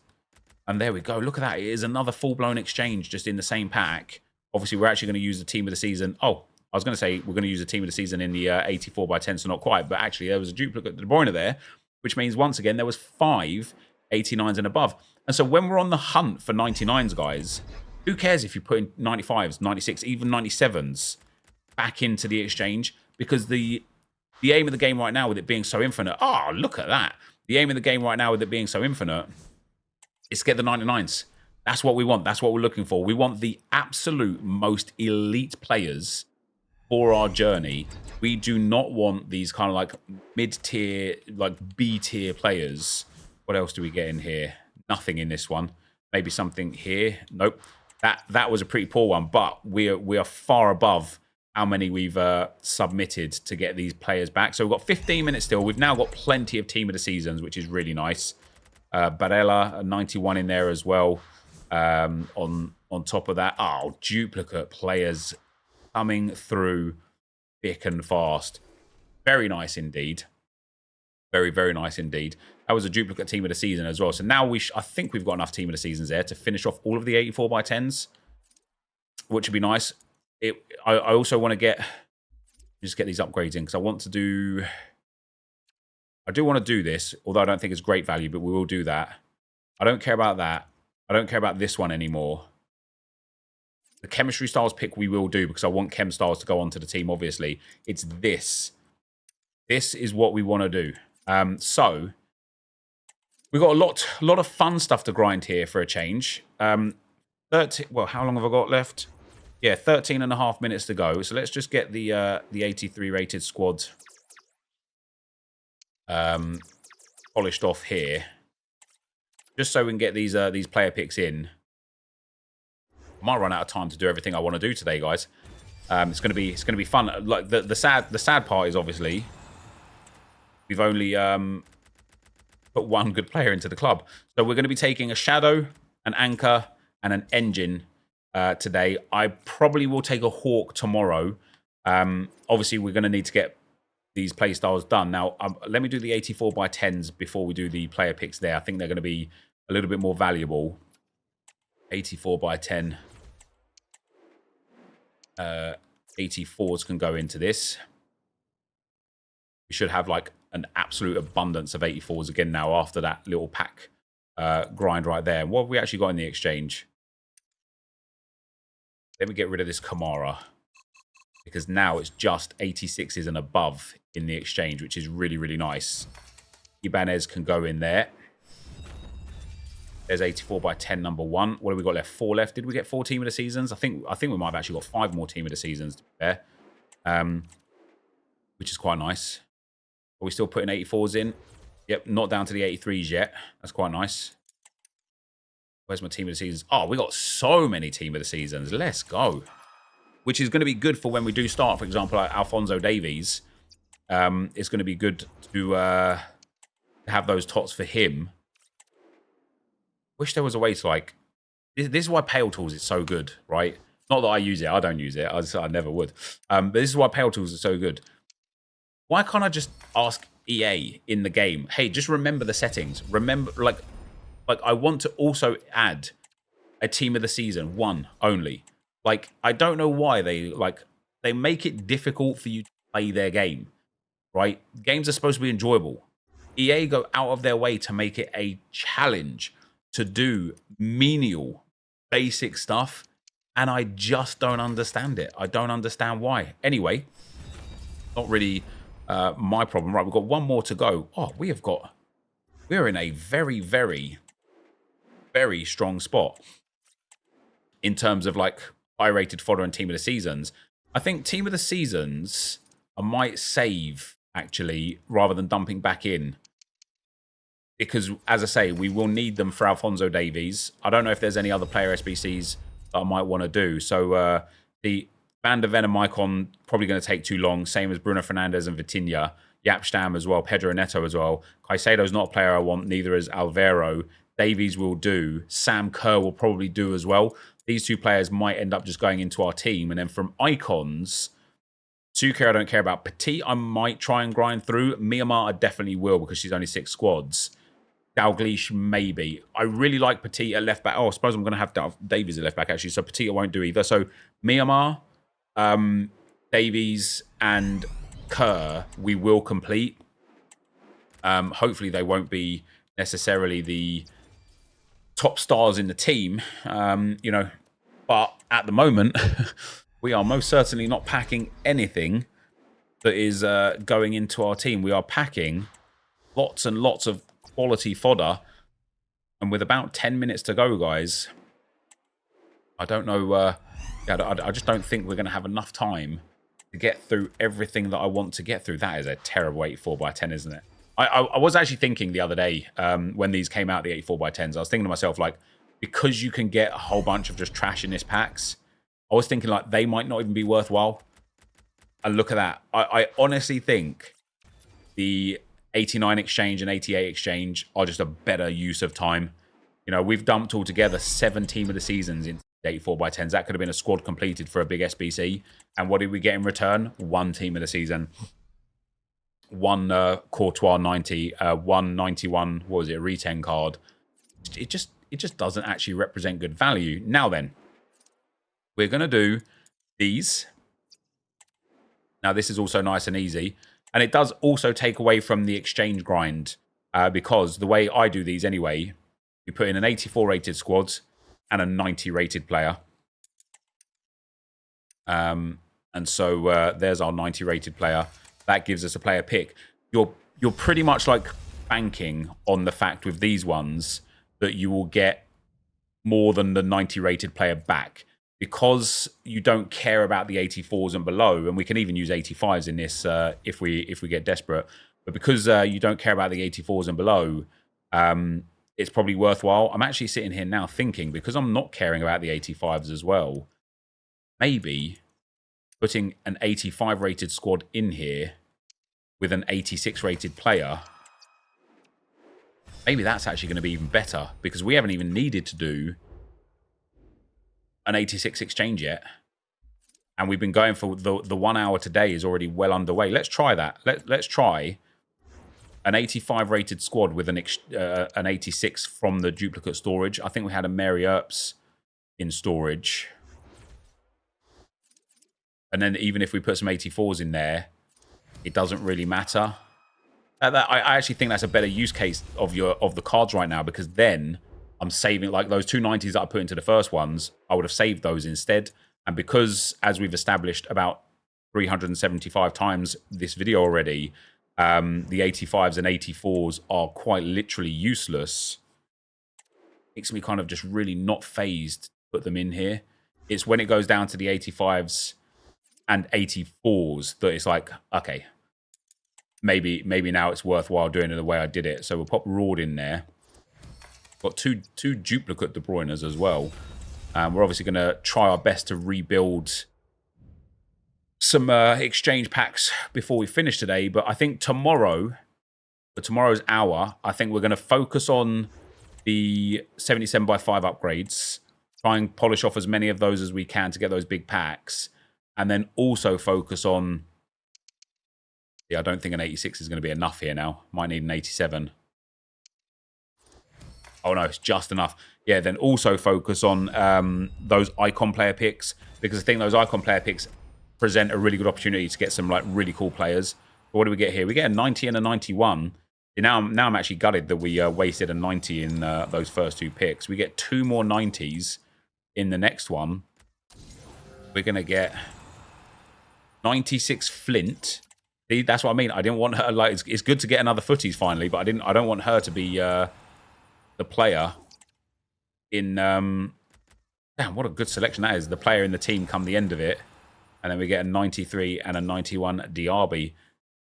And there we go. Look at that. It is another full-blown exchange just in the same pack. Obviously, we're actually going to use the team of the season. Oh, I was going to say we're going to use the team of the season in the 84 by 10, so not quite. But actually, there was a duplicate of De Bruyne there, which means, once again, there was 5 89s and above. And so when we're on the hunt for 99s, guys, who cares if you put in 95s, 96, even 97s back into the exchange? Because the aim of the game right now with it being so infinite... Oh, look at that. The aim of the game right now with it being so infinite is to get the 99s. That's what we want. That's what we're looking for. We want the absolute most elite players for our journey. We do not want these kind of like mid-tier, like B-tier players. What else do we get in here? Nothing in this one. Maybe something here. Nope. That was a pretty poor one, but we are far above how many we've submitted to get these players back. So we've got 15 minutes still. We've now got plenty of team of the seasons, which is really nice. Barella, a 91 in there as well. On top of that, oh, duplicate players coming through thick and fast. Very nice indeed. Very, very nice indeed. That was a duplicate team of the season as well. So now I think we've got enough team of the seasons there to finish off all of the 84 by 10s, which would be nice. I also want to just get these upgrades in because I want to do... I do want to do this, although I don't think it's great value, but we will do that. I don't care about that. I don't care about this one anymore. The chemistry styles pick we will do because I want chem styles to go onto the team, obviously. It's this. This is what we want to do. So, we've got a lot of fun stuff to grind here for a change. 30, well, how long have I got left? Yeah, 13 and a half minutes to go. So let's just get the 83 rated squad polished off here, just so we can get these player picks in. I might run out of time to do everything I want to do today, guys. It's gonna be fun. Like the sad part is obviously we've only put one good player into the club, so we're going to be taking a shadow, an anchor, and an engine today. I probably will take a hawk tomorrow. Obviously, we're going to need to get these play styles done. Now, let me do the 84 by 10s before we do the player picks there. I think they're going to be a little bit more valuable. 84 by 10. 84s can go into this. We should have like an absolute abundance of 84s again now after that little pack grind right there. What have we actually got in the exchange? Let me get rid of this Kamara, because now it's just 86s and above in the exchange, which is really, really nice. Ibanez can go in there. There's 84 by 10, number 1. What have we got left? 4 left. Did we get 4 team of the seasons? I think we might have actually got 5 more team of the seasons there, which is quite nice. Are we still putting 84s in? Yep, not down to the 83s yet. That's quite nice. Where's my team of the seasons? Oh, we got so many team of the seasons. Let's go. Which is going to be good for when we do start, for example, like Alphonso Davies. It's going to be good to have those tots for him. Wish there was a way to, like... This is why Pale Tools is so good, right? Not that I use it. I don't use it. I never would. But this is why Pale Tools is so good. Why can't I just ask EA in the game, hey, just remember the settings. Remember, like I want to also add a team of the season, 1 only. Like, I don't know why they make it difficult for you to play their game, right? Games are supposed to be enjoyable. EA go out of their way to make it a challenge to do menial, basic stuff, and I just don't understand it. I don't understand why. Anyway, not really my problem. Right, we've got 1 more to go. Oh, we're in a very, very, very strong spot in terms of, like, high-rated fodder and team of the seasons. I think team of the seasons I might save, actually, rather than dumping back in. Because, as I say, we will need them for Alphonso Davies. I don't know if there's any other player SBCs that I might want to do. So, the Van der Ven and Maicon probably going to take too long. Same as Bruno Fernandes and Vitinha. Yapstam as well. Pedro Neto as well. Caicedo's not a player I want. Neither is Alvaro. Davies will do. Sam Kerr will probably do as well. These two players might end up just going into our team. And then from icons, Suke I don't care about. Petit I might try and grind through. Myanmar I definitely will because she's only 6 squads. Dalglish maybe. I really like Petit at left back. Oh, I suppose I'm going to have Davies at left back actually. So Petit I won't do either. So Myanmar, Davies and Kerr we will complete. Hopefully they won't be necessarily the top stars in the team, you know, but at the moment we are most certainly not packing anything that is going into our team. We are packing lots and lots of quality fodder, and with about 10 minutes to go, guys, I don't know, I just don't think we're going to have enough time to get through everything that I want to get through. That is a terrible 84x10, isn't it? I was actually thinking the other day when these came out, the 84x10s, I was thinking to myself, like, because you can get a whole bunch of just trash in this packs, I was thinking, like, they might not even be worthwhile. And look at that. I honestly think the 89 exchange and 88 exchange are just a better use of time. You know, we've dumped altogether 7 team of the seasons in 84x10s. That could have been a squad completed for a big SBC. And what did we get in return? 1 team of the season. 1 Courtois 90, 191, what was it, a re-10 card. It just doesn't actually represent good value. Now then, we're going to do these. Now, this is also nice and easy. And it does also take away from the exchange grind. Because the way I do these anyway, you put in an 84 rated squad and a 90 rated player. And so there's our 90 rated player. That gives us a player pick. You're pretty much like banking on the fact with these ones that you will get more than the 90 rated player back, because you don't care about the 84s and below, and we can even use 85s in this if we get desperate. But because you don't care about the 84s and below, it's probably worthwhile. I'm actually sitting here now thinking, because I'm not caring about the 85s as well, maybe putting an 85 rated squad in here with an 86 rated player, maybe that's actually going to be even better, because we haven't even needed to do an 86 exchange yet. And we've been going for the 1 hour today is already well underway. Let's try that. Let's try an 85 rated squad with an 86 from the duplicate storage. I think we had a Mary Earps in storage. And then even if we put some 84s in there, it doesn't really matter. I actually think that's a better use case of the cards right now, because then I'm saving, like, those 290s that I put into the first ones, I would have saved those instead. And because, as we've established about 375 times this video already, the 85s and 84s are quite literally useless, makes me kind of just really not phased to put them in here. It's when it goes down to the 85s and 84s that it's like, okay, maybe now it's worthwhile doing it the way I did it. So we'll pop Raud in there. Got two duplicate De Bruynes as well. We're obviously going to try our best to rebuild some exchange packs before we finish today. But I think tomorrow, for tomorrow's hour, I think we're going to focus on the 77x5 upgrades. Try and polish off as many of those as we can to get those big packs. And then also focus on... Yeah, I don't think an 86 is going to be enough here now. Might need an 87. Oh, no, it's just enough. Yeah, then also focus on those icon player picks, because I think those icon player picks present a really good opportunity to get some, like, really cool players. But what do we get here? We get a 90 and a 91. Now I'm actually gutted that we wasted a 90 in those first 2 picks. We get 2 more 90s in the next one. We're going to get 96 Flint. See, that's what I mean. I didn't want her, like, it's good to get another footies finally, but I don't want her to be the player in damn, what a good selection that is. The player in the team come the end of it. And then we get a 93 and a 91 Diaby.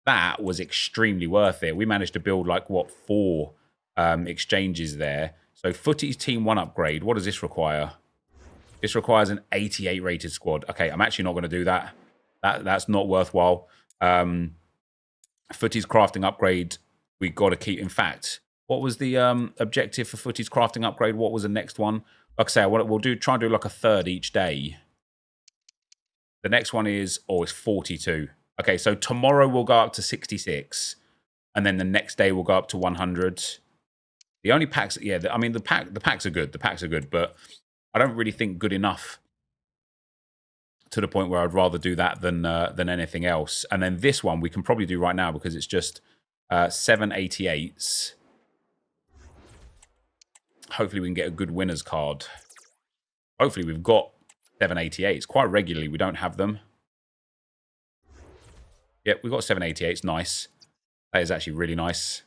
That was extremely worth it. We managed to build, like, what, 4 exchanges there. So footies team 1 upgrade. What does this require? This requires an 88 rated squad. Okay, I'm actually not going to do that. That's not worthwhile. Footies crafting upgrade, we got to keep. In fact, What was the objective for Footy's crafting upgrade? What was the next one? Like I say, we'll try and do like a third each day. The next one is, it's 42. Okay, so tomorrow we'll go up to 66. And then the next day we'll go up to 100. The only packs, yeah, I mean, the packs are good. The packs are good, but I don't really think good enough to the point where I'd rather do that than anything else. And then this one we can probably do right now because it's just 788s. Hopefully we can get a good winner's card. Hopefully we've got 788s. Quite regularly we don't have them. Yep, we've got 788s. Nice. That is actually really nice.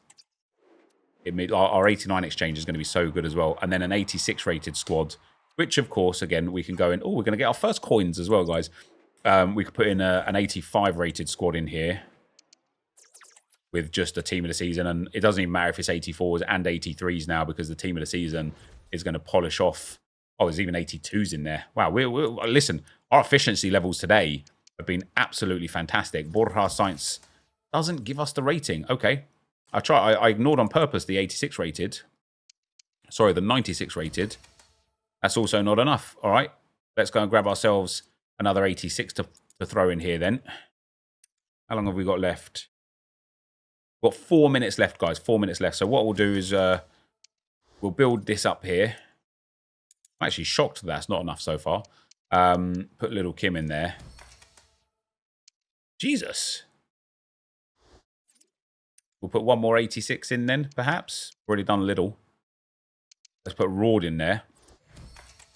Our 89 exchange is going to be so good as well. And then an 86 rated squad, which of course, again, we can go in. Oh, we're going to get our first coins as well, guys. We could put in an 85 rated squad in here with just a team of the season. And it doesn't even matter if it's 84s and 83s now because the team of the season is going to polish off. Oh, there's even 82s in there. Wow. Listen, our efficiency levels today have been absolutely fantastic. Borja Science doesn't give us the rating. Okay. I ignored on purpose the 86 rated. Sorry, the 96 rated. That's also not enough. All right. Let's go and grab ourselves another 86 to throw in here then. How long have we got left? We've got 4 minutes left, guys. 4 minutes left. So what we'll do is we'll build this up here. I'm actually shocked that's not enough so far. Put little Kim in there. Jesus. We'll put one more 86 in then, perhaps. Already done little. Let's put Raud in there.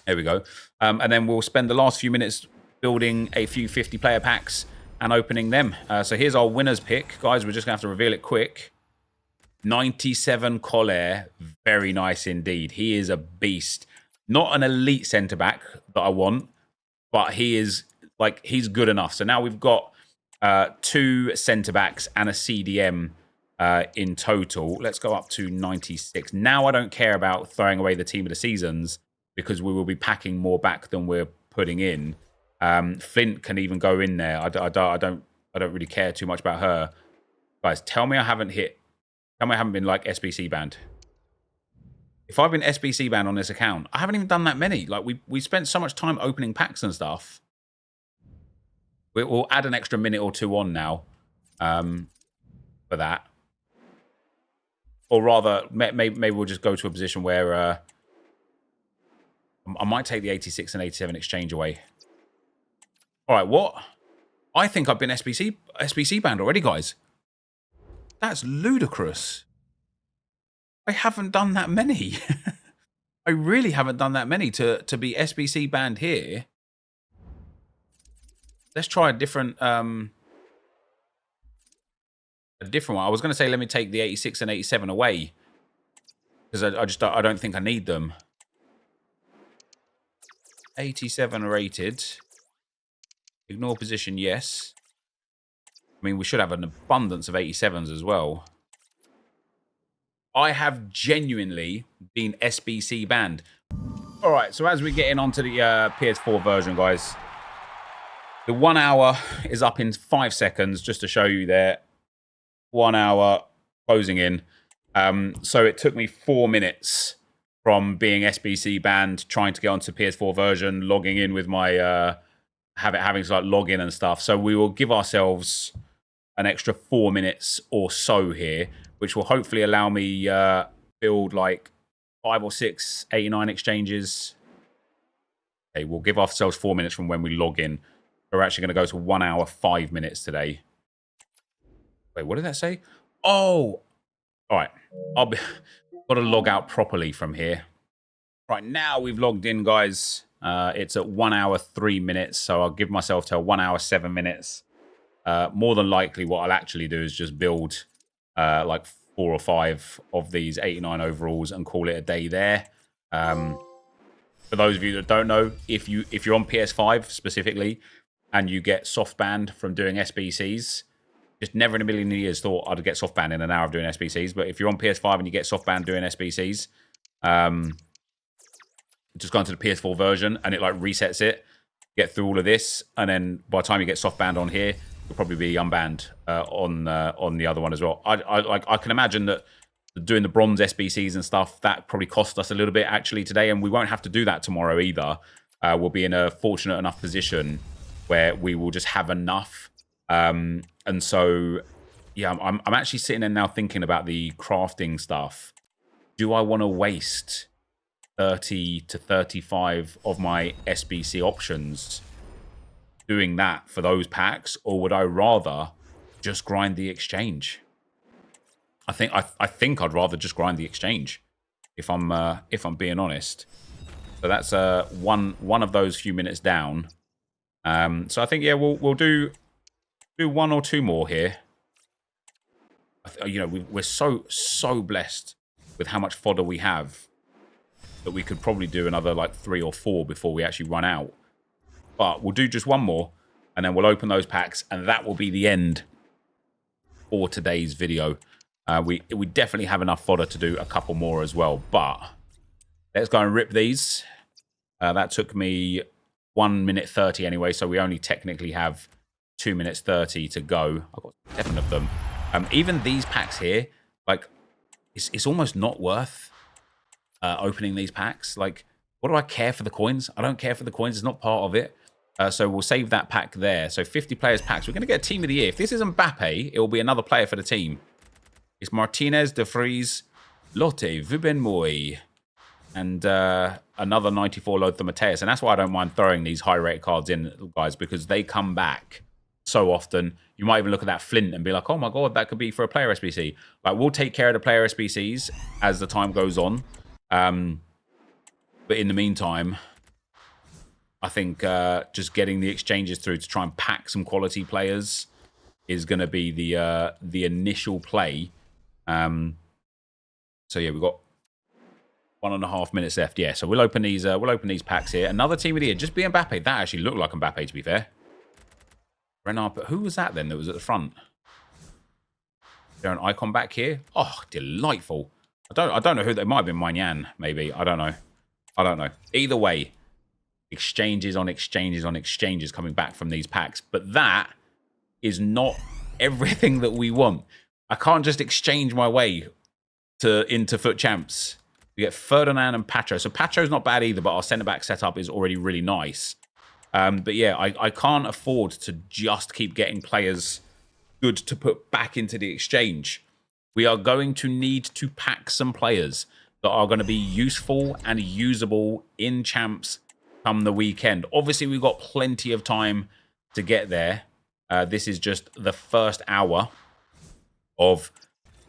There we go. And then we'll spend the last few minutes building a few 50-player packs and opening them. So here's our winner's pick. Guys, we're just going to have to reveal it quick. 97 Collier. Very nice indeed. He is a beast. Not an elite centre-back that I want, but he's good enough. So now we've got 2 centre-backs and a CDM in total. Let's go up to 96. Now I don't care about throwing away the team of the seasons because we will be packing more back than we're putting in. Flint can even go in there. I don't really care too much about her. Guys, tell me I haven't been like SBC banned. If I've been SBC banned on this account, I haven't even done that many. Like we spent so much time opening packs and stuff. We'll add an extra minute or two on now for that. Or rather, maybe we'll just go to a position where I might take the 86 and 87 exchange away. All right, what? I think I've been SBC banned already, guys. That's ludicrous. I haven't done that many. I really haven't done that many to be SBC banned here. Let's try a different one. I was going to say let me take the 86 and 87 away because I don't think I need them. 87 rated. Ignore position, yes. I mean, we should have an abundance of 87s as well. I have genuinely been SBC banned. All right, so as we're getting onto the PS4 version, guys, the 1 hour is up in 5 seconds, just to show you there. 1 hour closing in. So it took me 4 minutes from being SBC banned, trying to get onto PS4 version, logging in with my having to like log in and stuff. So we will give ourselves an extra 4 minutes or so here, which will hopefully allow me build like 5 or 6 89 exchanges. Okay, we'll give ourselves 4 minutes from when we log in. We're actually going to go to 1 hour 5 minutes today. Wait, what did that say? Oh, all right. Got to log out properly from here. Right, now we've logged in, guys. It's at 1 hour 3 minutes, so I'll give myself till 1 hour 7 minutes. More than likely, what I'll actually do is just build like 4 or 5 of these 89 overalls and call it a day there. For those of you that don't know, if you're on PS5 specifically and you get soft banned from doing SBCs, just never in a million years thought I'd get soft banned in an hour of doing SBCs. But if you're on PS5 and you get soft banned doing SBCs, just go into the PS4 version and it like resets it, get through all of this, and then by the time you get soft banned on here, you'll probably be unbanned on the other one as well. I can imagine that doing the bronze SBCs and stuff, that probably cost us a little bit actually today, and we won't have to do that tomorrow either. We'll be in a fortunate enough position where we will just have enough. And so, yeah, I'm actually sitting there now thinking about the crafting stuff. Do I want to waste 30 to 35 of my SBC options doing that for those packs, or would I rather just grind the exchange? I think I'd rather just grind the exchange, if I'm being honest. So that's one of those few minutes down. So I think, yeah, we'll do one or two more here. You know, we're so blessed with how much fodder we have that we could probably do another like 3 or 4 before we actually run out. But we'll do just one more, and then we'll open those packs, and that will be the end for today's video. We definitely have enough fodder to do a couple more as well, but let's go and rip these. That took me 1 minute 30 anyway, so we only technically have 2 minutes 30 to go. I've got 7 of them. Even these packs here, like, it's almost not worth opening these packs. Like, what do I care for the coins? I don't care for the coins. It's not part of it. So we'll save that pack there. So 50 players packs. We're going to get a team of the year. If this is Mbappe, it will be another player for the team. It's Martinez, De Vries, Lotte, Wubben-Moy, and another 94 Lothar Matthäus. And that's why I don't mind throwing these high-rate cards in, guys, because they come back so often. You might even look at that Flint and be like, oh my god, that could be for a player SBC. Like, we'll take care of the player SBCs as the time goes on. But in the meantime, I think just getting the exchanges through to try and pack some quality players is going to be the initial play. So yeah, we've got 1.5 minutes left. Yeah, so we'll open these packs here. Another team of the year, just be Mbappe. That actually looked like Mbappe, to be fair. Renard, but who was that then that was at the front? Is there an icon back here? Oh, delightful. I don't know who they might have been. Magnan, maybe. I don't know. Either way, exchanges on exchanges on exchanges coming back from these packs. But that is not everything that we want. I can't just exchange my way into FUT Champs. We get Ferdinand and Pacho. So Pacho's not bad either, but our centre-back setup is already really nice. But yeah, I can't afford to just keep getting players good to put back into the exchange. We are going to need to pack some players that are going to be useful and usable in Champs come the weekend. Obviously, we've got plenty of time to get there. This is just the first hour of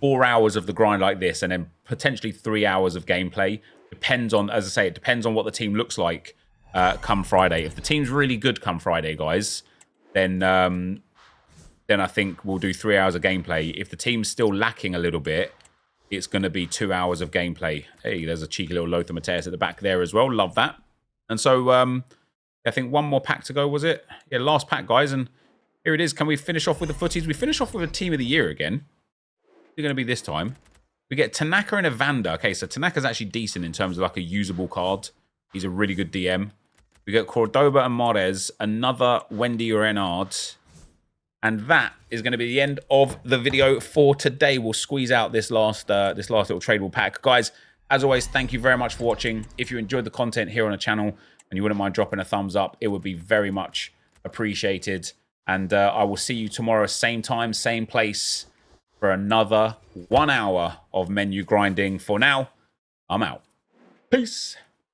4 hours of the grind like this, and then potentially 3 hours of gameplay. Depends on, as I say, it depends on what the team looks like come Friday. If the team's really good come Friday, guys, then I think we'll do 3 hours of gameplay. If the team's still lacking a little bit, it's going to be 2 hours of gameplay. Hey, there's a cheeky little Lothar Matthäus at the back there as well. Love that. And so I think one more pack to go, was it? Yeah, last pack, guys. And here it is. Can we finish off with the footies? We finish off with a team of the year again. Who's going to be this time? We get Tanaka and Evander. Okay, so Tanaka's actually decent in terms of like a usable card. He's a really good DM. We get Cordoba and Mahrez. Another Wendy Renard. And that is going to be the end of the video for today. We'll squeeze out this last little tradable pack. Guys, as always, thank you very much for watching. If you enjoyed the content here on the channel and you wouldn't mind dropping a thumbs up, it would be very much appreciated. And I will see you tomorrow, same time, same place, for another 1 hour of menu grinding. For now, I'm out. Peace.